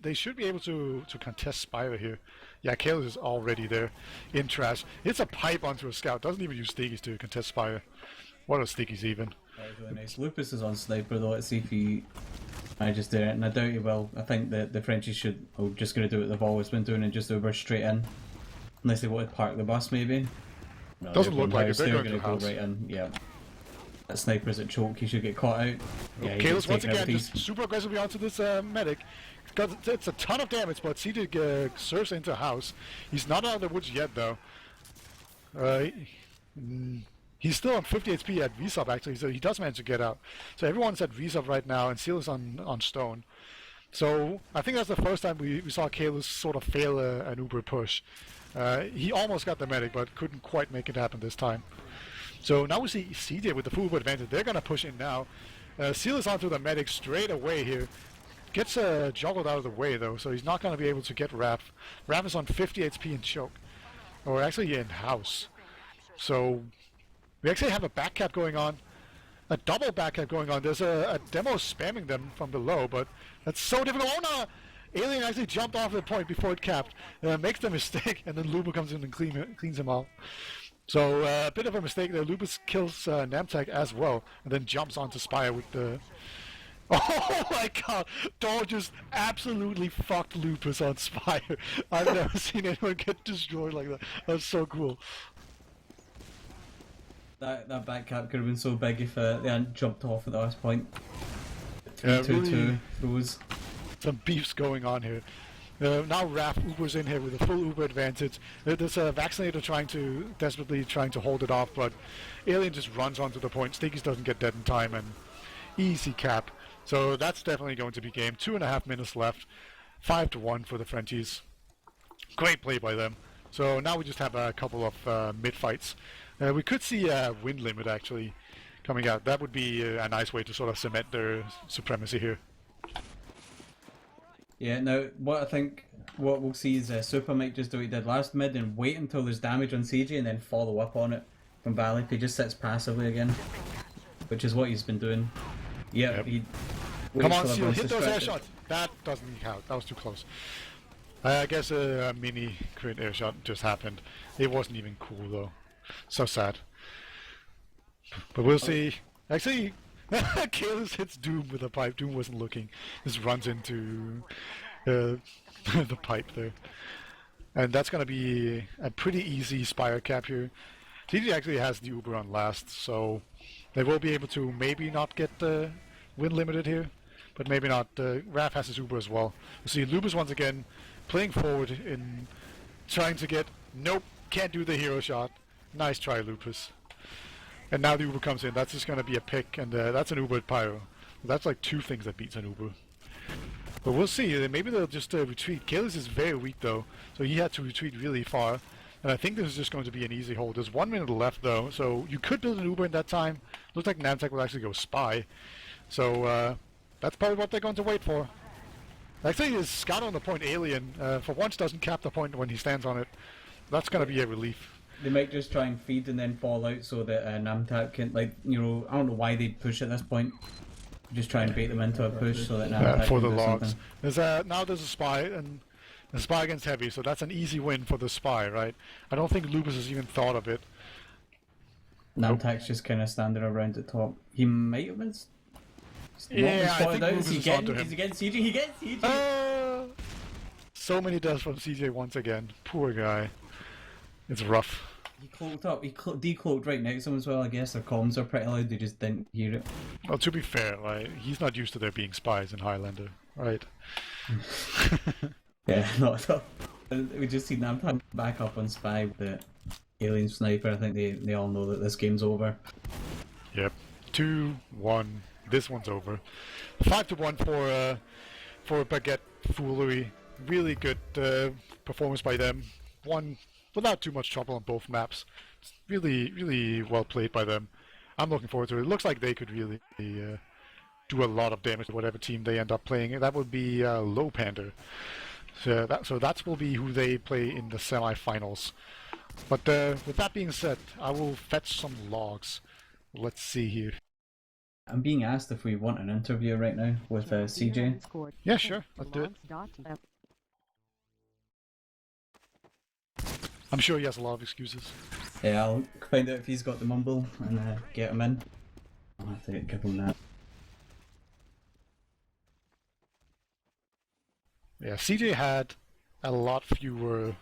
They should be able to contest Spire here. Yeah, Kale is already there in trash. It's a pipe onto a scout. Doesn't even use Stiggies to contest Spire. What are Stiggies even? That was really nice. Lupus is on sniper though. Let's see if he manages to do it, and I doubt he will. I think that the Frenchies are just going to do what they've always been doing and just Uber straight in. Unless they want to park the bus maybe. No, doesn't look like it. They're going to go right in. Yeah. That sniper's at choke, he should get caught out. Yeah, Kalis once again just super aggressively onto this medic. It's a ton of damage, but Ceejaey surfs into a house. He's not out of the woods yet though. He's still on 50 HP at V-sub actually, so he does manage to get out. So everyone's at V-sub right now, and Seal is on stone. So I think that's the first time we saw Kalis sort of fail an Uber push. He almost got the medic, but couldn't quite make it happen this time. So now we see Ceejaey with the full advantage. They're going to push in now. Seal is onto the medic straight away here. Gets juggled out of the way though, so he's not going to be able to get Raph. Raph is on 50 HP in choke. Or actually in house. So we actually have a backcat going on. A double backcat going on. There's a demo spamming them from below, but that's so difficult. Oh no! Alien actually jumped off the point before it capped. Makes the mistake, and then Luba comes in and cleans him out. So a bit of a mistake there. Lupus kills Namtek as well, and then jumps onto Spire with the... Oh my god! Dahl just absolutely fucked Lupus on Spire. I've never seen anyone get destroyed like that. That's so cool. That back cap could have been so big if they hadn't jumped off at the last point. 3-2-2 really, throws. some beefs going on here. Now Raph Uber's in here with a full Uber advantage. There's a Vaccinator desperately trying to hold it off, but Alien just runs onto the point. Sneakies doesn't get dead in time, and easy cap. So that's definitely going to be game. 2.5 minutes left. 5-1 for the Frenchies. Great play by them. So now we just have a couple of mid fights. We could see a win limit actually coming out. That would be a nice way to sort of cement their supremacy here. Yeah, now what we'll see is Super might just do what he did last mid and wait until there's damage on Ceejaey and then follow up on it from Valip. He just sits passively again, which is what he's been doing. Yeah, Yep. he Come waits on, till Seal, everyone's hit those air distracted. shots. That doesn't count. That was too close. I guess a mini crit air shot just happened. It wasn't even cool though. So sad. But we'll see. Actually, Kalis hits Doom with a pipe. Doom wasn't looking. Just runs into the pipe there. And that's going to be a pretty easy Spire cap here. TG actually has the Uber on last, so they will be able to maybe not get the win limited here, but maybe not. Raph has his Uber as well. You see Lupus once again playing forward in trying to get... Nope, can't do the hero shot. Nice try, Lupus. And now the Uber comes in. That's just going to be a pick, and that's an Uber at Pyro. That's like two things that beats an Uber. But we'll see. Maybe they'll just retreat. Kalis is very weak though, so he had to retreat really far. And I think this is just going to be an easy hold. There's 1 minute left though, so you could build an Uber in that time. Looks like Namtek will actually go Spy. So that's probably what they're going to wait for. Actually, his scout on the point Alien, for once doesn't cap the point when he stands on it. That's going to be a relief. They might just try and feed and then fall out so that Namtak can, like, you know, I don't know why they'd push at this point. Just try and bait them into a push so that Namtak For can the do logs. something. Now there's a Spy, and the Spy against Heavy, so that's an easy win for the Spy, right? I don't think Lupus has even thought of it. Namtak's just kind of standing around the top. He might have been... Yeah, I think out. Lupus is onto him. Is he getting Ceejaey? He gets Ceejaey! So many deaths from Ceejaey once again. Poor guy. It's rough. He cloaked up. He decloaked right next to him as well. I guess their comms are pretty loud. They just didn't hear it. Well, to be fair, like, he's not used to there being spies in Highlander, right? Yeah, not at all. We just see Namtak back up on Spy with the alien sniper. I think they all know that this game's over. Yep. 2-1. This one's over. 5-1 for BackGet Foolery. Really good performance by them. Won without too much trouble on both maps. It's really well played by them. I'm looking forward to it. It looks like they could really do a lot of damage to whatever team they end up playing. That would be Low Panda. So that will be who they play in the semi-finals. But with that being said, I will fetch some logs. Let's see here. I'm being asked if we want an interview right now with Ceejaey. Yeah, sure. Let's do it. I'm sure he has a lot of excuses. Yeah, I'll find out if he's got the mumble and get him in. I'll have to give him that. Yeah, CJ had a lot fewer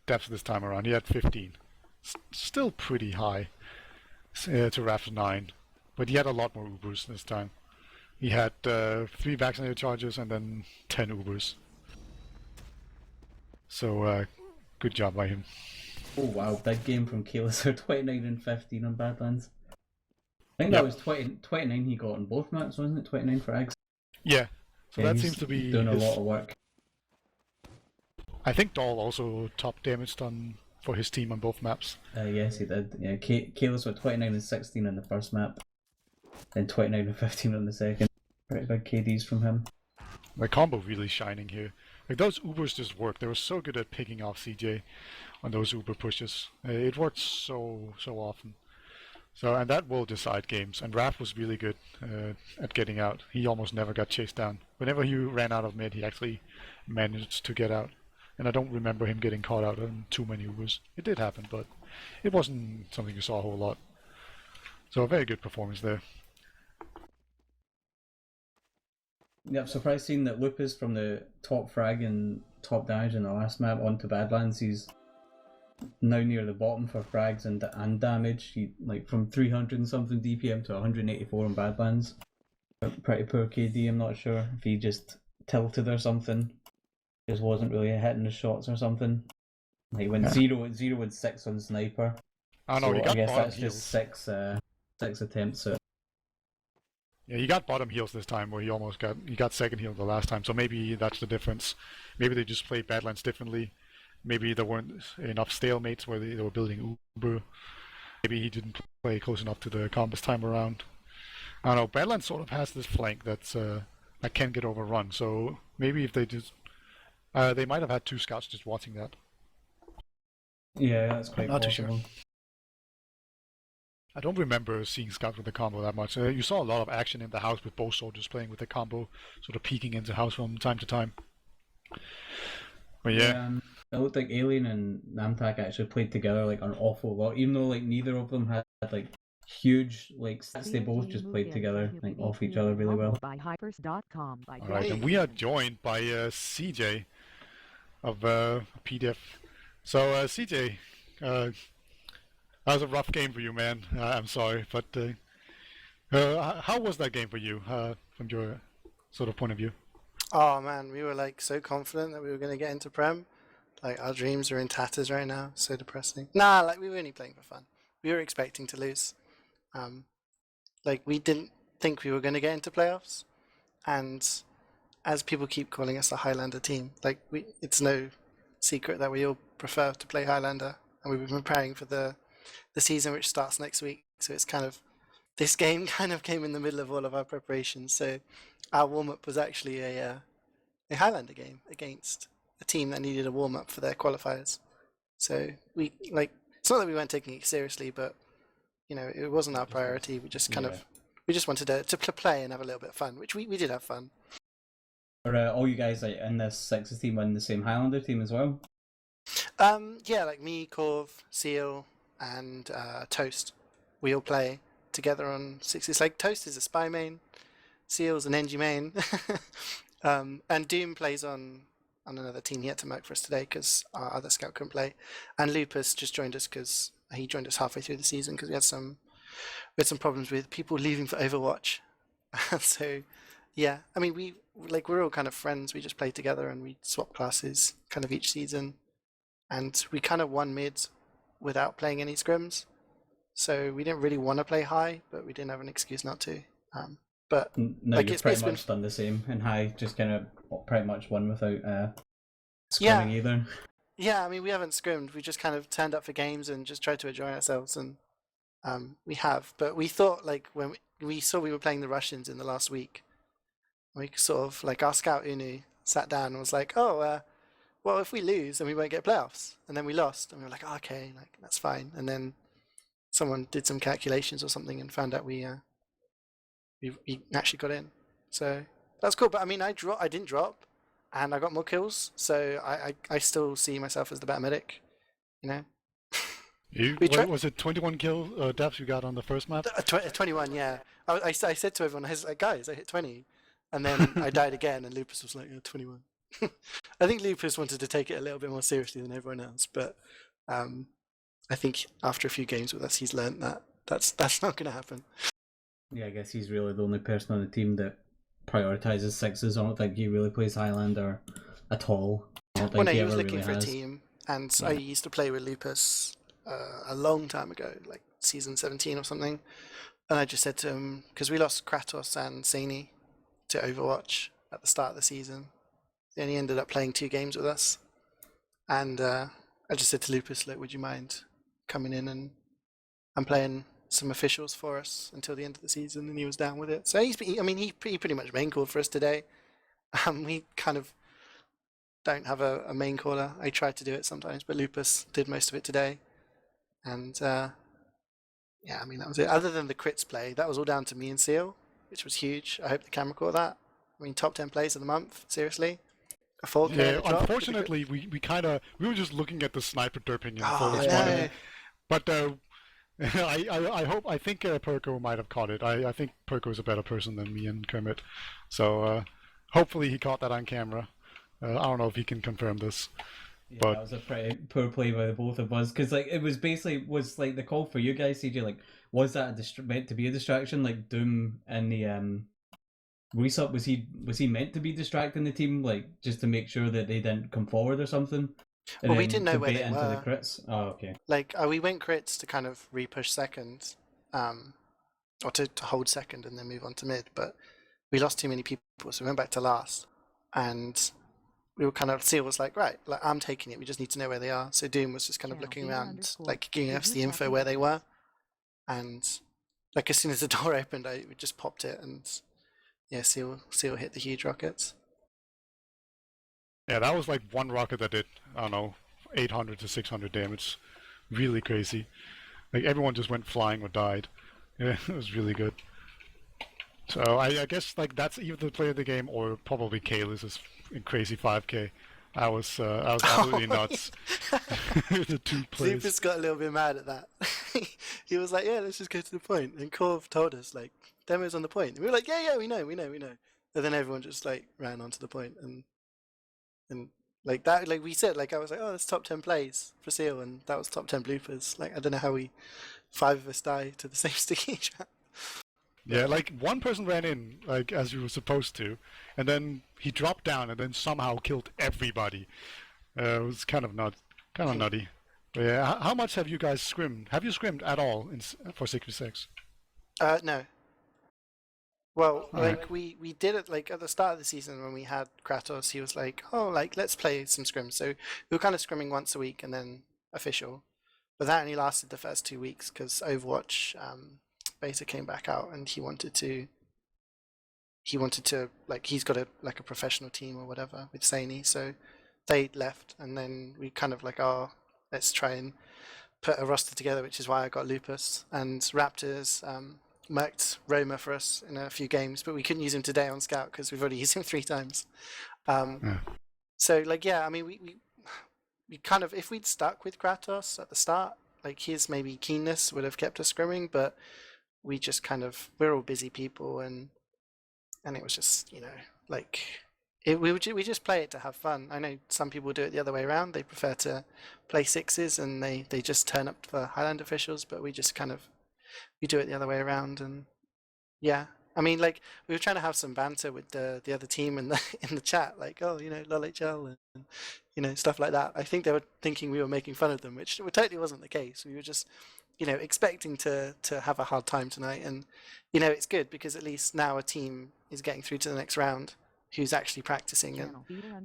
deaths this time around. He had 15. Still pretty high to Raph's 9. But he had a lot more Ubers this time. He had 3 vaccinated charges and then 10 Ubers. So, good job by him. Oh wow, big game from Kalis. 29 and 15 on Badlands. I think Yep. that was 29 he got on both maps, wasn't it? 29 for Eggs. Yeah, so Yeah, that he's seems to be doing a his... lot of work. I think Dahl also top damage done for his team on both maps. Yes, he did. Yeah, Kalis with 29 and 16 on the first map, then 29 and 15 on the second. Pretty big KDs from him. The combo really shining here. Like those Ubers just work. They were so good at picking off CJ on those Uber pushes. It worked so often. So and that will decide games. And Raph was really good at getting out. He almost never got chased down. Whenever he ran out of mid, he actually managed to get out. And I don't remember him getting caught out on too many Ubers. It did happen, but it wasn't something you saw a whole lot. So a very good performance there. Yeah, I'm surprised seeing that Lupus from the top frag and top damage in the last map onto Badlands, he's now near the bottom for frags and damage. He like from 300 and something DPM to 184 in Badlands. Pretty poor KD. I'm not sure if he just tilted or something. Just wasn't really hitting the shots or something. Like went 0 and 6 on sniper. I don't know. He got I guess bottom that's heals. just six attempts at. Yeah, he got bottom heals this time, where he got second heal the last time. So maybe that's the difference. Maybe they just played Badlands differently. Maybe there weren't enough stalemates where they were building Uber. Maybe he didn't play close enough to the comp this time around. I don't know. Badlands sort of has this flank that can get overrun. So maybe if they just they might have had 2 scouts just watching that. Yeah, that's quite Not possible. too sure. I don't remember seeing scouts with the combo that much. You saw a lot of action in the house with both soldiers playing with the combo, sort of peeking into house from time to time. But yeah. It looked like Alien and Namtak actually played together like an awful lot, even though like neither of them had like huge like stats. They both just played together like off each other really well. Alright, and we are joined by Ceejaey of PDF. So Ceejaey, that was a rough game for you, man. I'm sorry, but how was that game for you from your sort of point of view? Oh man, we were like so confident that we were going to get into Prem. Like our dreams are in tatters right now. So depressing. Nah, like we were only playing for fun. We were expecting to lose. Like we didn't think we were going to get into playoffs. And as people keep calling us a Highlander team, like it's no secret that we all prefer to play Highlander, and we've been preparing for the season, which starts next week. So it's kind of this game kind of came in the middle of all of our preparations. So our warm up was actually a Highlander game against a team that needed a warm up for their qualifiers. So we like it's not that we weren't taking it seriously, but you know it wasn't our priority. We just kind of we just wanted to play and have a little bit of fun, which we did have fun. Are all you guys like in this Sixes team in the same Highlander team as well? Yeah, like me, Corv, Seal, and Toast. We all play together on Sixes. Like Toast is a spy main, Seal's an NG main, and Doom plays on another team. He had to merc for us today because our other scout couldn't play, and Lupus just joined us because he joined us halfway through the season because we had some problems with people leaving for Overwatch. So yeah, I mean we're all kind of friends. We just play together and we swap classes kind of each season, and we kind of won mid without playing any scrims. So we didn't really want to play high, but we didn't have an excuse not to. But no, like you've pretty much done the same in high, just kind of pretty much won without scrimming either. Yeah, I mean we haven't scrimmed. We just kind of turned up for games and just tried to enjoy ourselves, and we have. But we thought like when we saw we were playing the Russians in the last week, we sort of like our scout Unu sat down and was like, oh, well if we lose then we won't get playoffs, and then we lost, and we were like, oh, okay, like that's fine. And then someone did some calculations or something and found out we actually got in, so that's cool. But I mean I didn't drop, and I got more kills, so I still see myself as the better medic, you know. Was it 21 kill deaths you got on the first map? 21, yeah. I said to everyone, I was like, guys, I hit 20, and then I died again, and Lupus was like, 21. I think Lupus wanted to take it a little bit more seriously than everyone else, but I think after a few games with us, he's learned that that's not going to happen. Yeah, I guess he's really the only person on the team that prioritizes Sixes. I don't think he really plays Highlander at all. Well, no, he was looking for a team, and I used to play with Lupus a long time ago, like season 17 or something, and I just said to him, because we lost Kratos and Ceejaey to Overwatch at the start of the season. They only ended up playing 2 games with us, and I just said to Lupus, look, would you mind coming in and playing some officials for us until the end of the season? And he was down with it. So he pretty much main called for us today. We kind of don't have a main caller. I try to do it sometimes, but Lupus did most of it today. And yeah, I mean that was it. Other than the crits play, that was all down to me and Seal, which was huge. I hope the camera caught that. I mean, top 10 plays of the month, seriously. A 4K. Yeah, unfortunately, we were just looking at the sniper derping in oh, this morning. But I think Perko might have caught it. I think Perko is a better person than me and Kermit, so hopefully he caught that on camera. I don't know if he can confirm this. Yeah, But that was a pretty poor play by the both of us, because like it was basically like the call for you guys, Ceejaey. Like, was that meant to be a distraction? Like Doom and the Resub, was he meant to be distracting the team, like just to make sure that they didn't come forward or something? And Well, we then didn't know to where bait they into the were. crits. Oh, okay. Like, we went crits to kind of re-push second, or to hold second and then move on to mid, but we lost too many people, so we went back to last. And we were kind of, Seal was like, right, like I'm taking it, we just need to know where they are. So Doom was just kind of looking around, like giving us the info where they were. And like as soon as the door opened, we just popped it, and yeah, Seal hit the huge rockets. yeah, that was like one rocket that did, I don't know, 800 to 600 damage. Really crazy. Like everyone just went flying or died. Yeah, it was really good. So I guess like that's either the play of the game or probably Kalis's crazy 5k. I was absolutely nuts. The two plays. Zupus got a little bit mad at that. He was like, yeah, let's just go to the point. And Corv told us, like, demo's on the point. And we were like, yeah, we know. And then everyone just like ran onto the point, and like that, like we said, like I was like, oh, that's top 10 plays for Seal, and that was top 10 bloopers. Like I don't know how 5 of us died to the same sticky trap. Yeah, like one person ran in, like as you were supposed to, and then he dropped down and then somehow killed everybody. It was kind of nutty. But yeah, how much have you guys scrimmed? Have you scrimmed at all for 66? No. Well, Alright. we did it like at the start of the season when we had Kratos. He was like, oh, like let's play some scrims. So we were kind of scrimming once a week and then official. But that only lasted the first 2 weeks because Overwatch beta came back out, and he wanted to like, he's got a professional team or whatever with Ceejaey, so they left, and then we kind of like, oh, let's try and put a roster together, which is why I got Lupus. And Raptors murked Roma for us in a few games, but we couldn't use him today on Scout because we've already used him 3 times. So like, yeah, I mean, we kind of, if we'd stuck with Kratos at the start, like his maybe keenness would have kept us scrimming, but we just kind of, we're all busy people, and it was just, you know, like we just play it to have fun. I know some people do it the other way around. They prefer to play sixes and they just turn up for Highland officials, but we just kind of, we do it the other way around. And yeah, I mean, like we were trying to have some banter with the other team in the chat, like, oh, you know, LOL and you know, stuff like that. I think they were thinking we were making fun of them, which totally wasn't the case. We were just, you know, expecting to have a hard time tonight. And you know, it's good because at least now a team is getting through to the next round who's actually practicing, and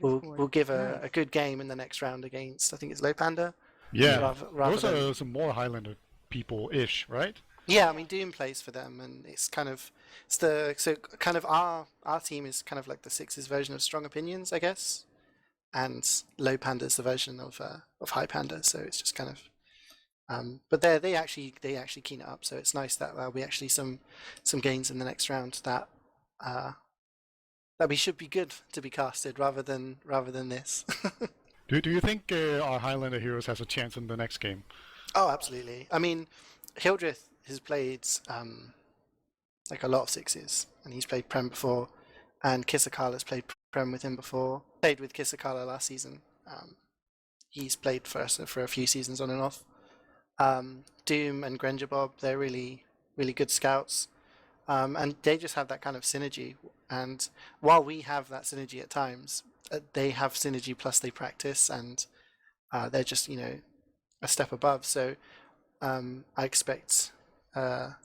we'll give a good game in the next round against, I think it's Low Panda. Yeah, rather those are some more Highlander people-ish, right? Yeah, I mean, Doom plays for them, and it's kind of, so kind of our team is kind of like the Sixes version of Strong Opinions, I guess, and Low Panda's the version of High Panda. So it's just kind of, but they actually keen it up. So it's nice that we actually some gains in the next round that we should be good to be casted rather than this. Do you think our Highlander heroes has a chance in the next game? Oh, absolutely. I mean, Hildreth has played like a lot of sixes, and he's played Prem before, and Kisakala's played Prem with him before. Played with Kisakala last season. He's played for us for a few seasons on and off. Doom and Granger Bob, they're really, really good scouts, and they just have that kind of synergy. And while we have that synergy at times, they have synergy plus they practice, and they're just, you know, a step above. So I expect BackGet,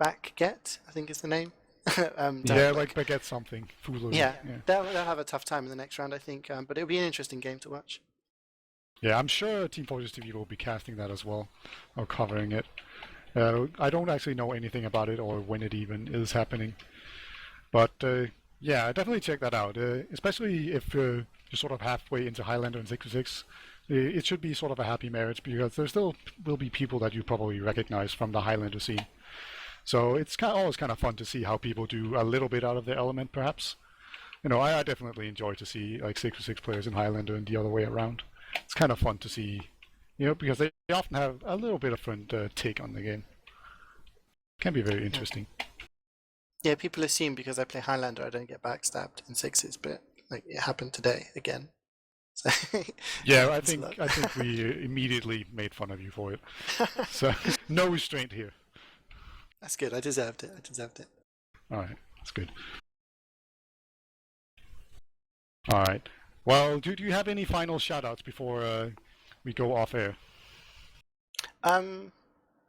I think is the name. Like BackGet something. Foolery. Yeah, they'll have a tough time in the next round, I think, but it'll be an interesting game to watch. Yeah, I'm sure teamfortress.tv will be casting that as well, or covering it. I don't actually know anything about it or when it even is happening. But yeah, definitely check that out, especially if you're sort of halfway into Highlander and 6v6. It should be sort of a happy marriage, because there still will be people that you probably recognize from the Highlander scene. So it's always kind of fun to see how people do a little bit out of their element, perhaps. You know, I definitely enjoy to see like 6v6 players in Highlander and the other way around. It's kind of fun to see because they often have a little bit different take on the game. Can be very interesting. Yeah, people assume because I play Highlander I don't get backstabbed in sixes, but like it happened today again. So yeah, I think we immediately made fun of you for it. So no restraint here. That's good. I deserved it. All right, that's good. All right. Well, do you have any final shout-outs before we go off air?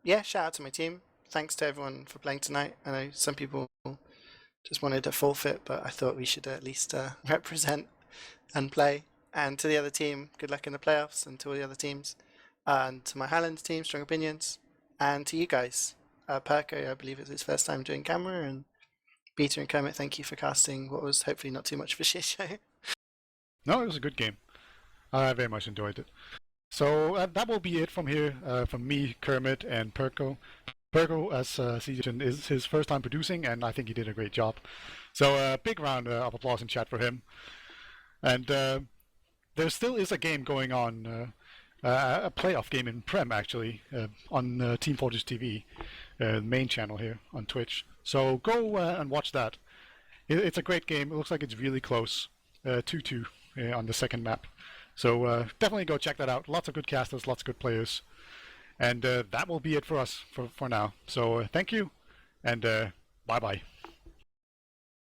Yeah, shout out to my team. Thanks to everyone for playing tonight. I know some people just wanted a forfeit, but I thought we should at least represent and play. And to the other team, good luck in the playoffs, and to all the other teams. And to my Highlands team, strong opinions. And to you guys, Perko, I believe it's his first time doing camera, and Peter and Kermit, thank you for casting what was hopefully not too much of a shit show. No, it was a good game. I very much enjoyed it. So that will be it from here, from me, Kermit, and Perko. Perko, as Ceejaey is his first time producing, and I think he did a great job. So a big round of applause in chat for him. And there still is a game going on, a playoff game in Prem actually, on Team Fortress TV, the main channel here on Twitch. So go and watch that. It's a great game. It looks like it's really close, 2-2 on the second map. So definitely go check that out. Lots of good casters, lots of good players. And that will be it for us for now. So thank you, and bye-bye.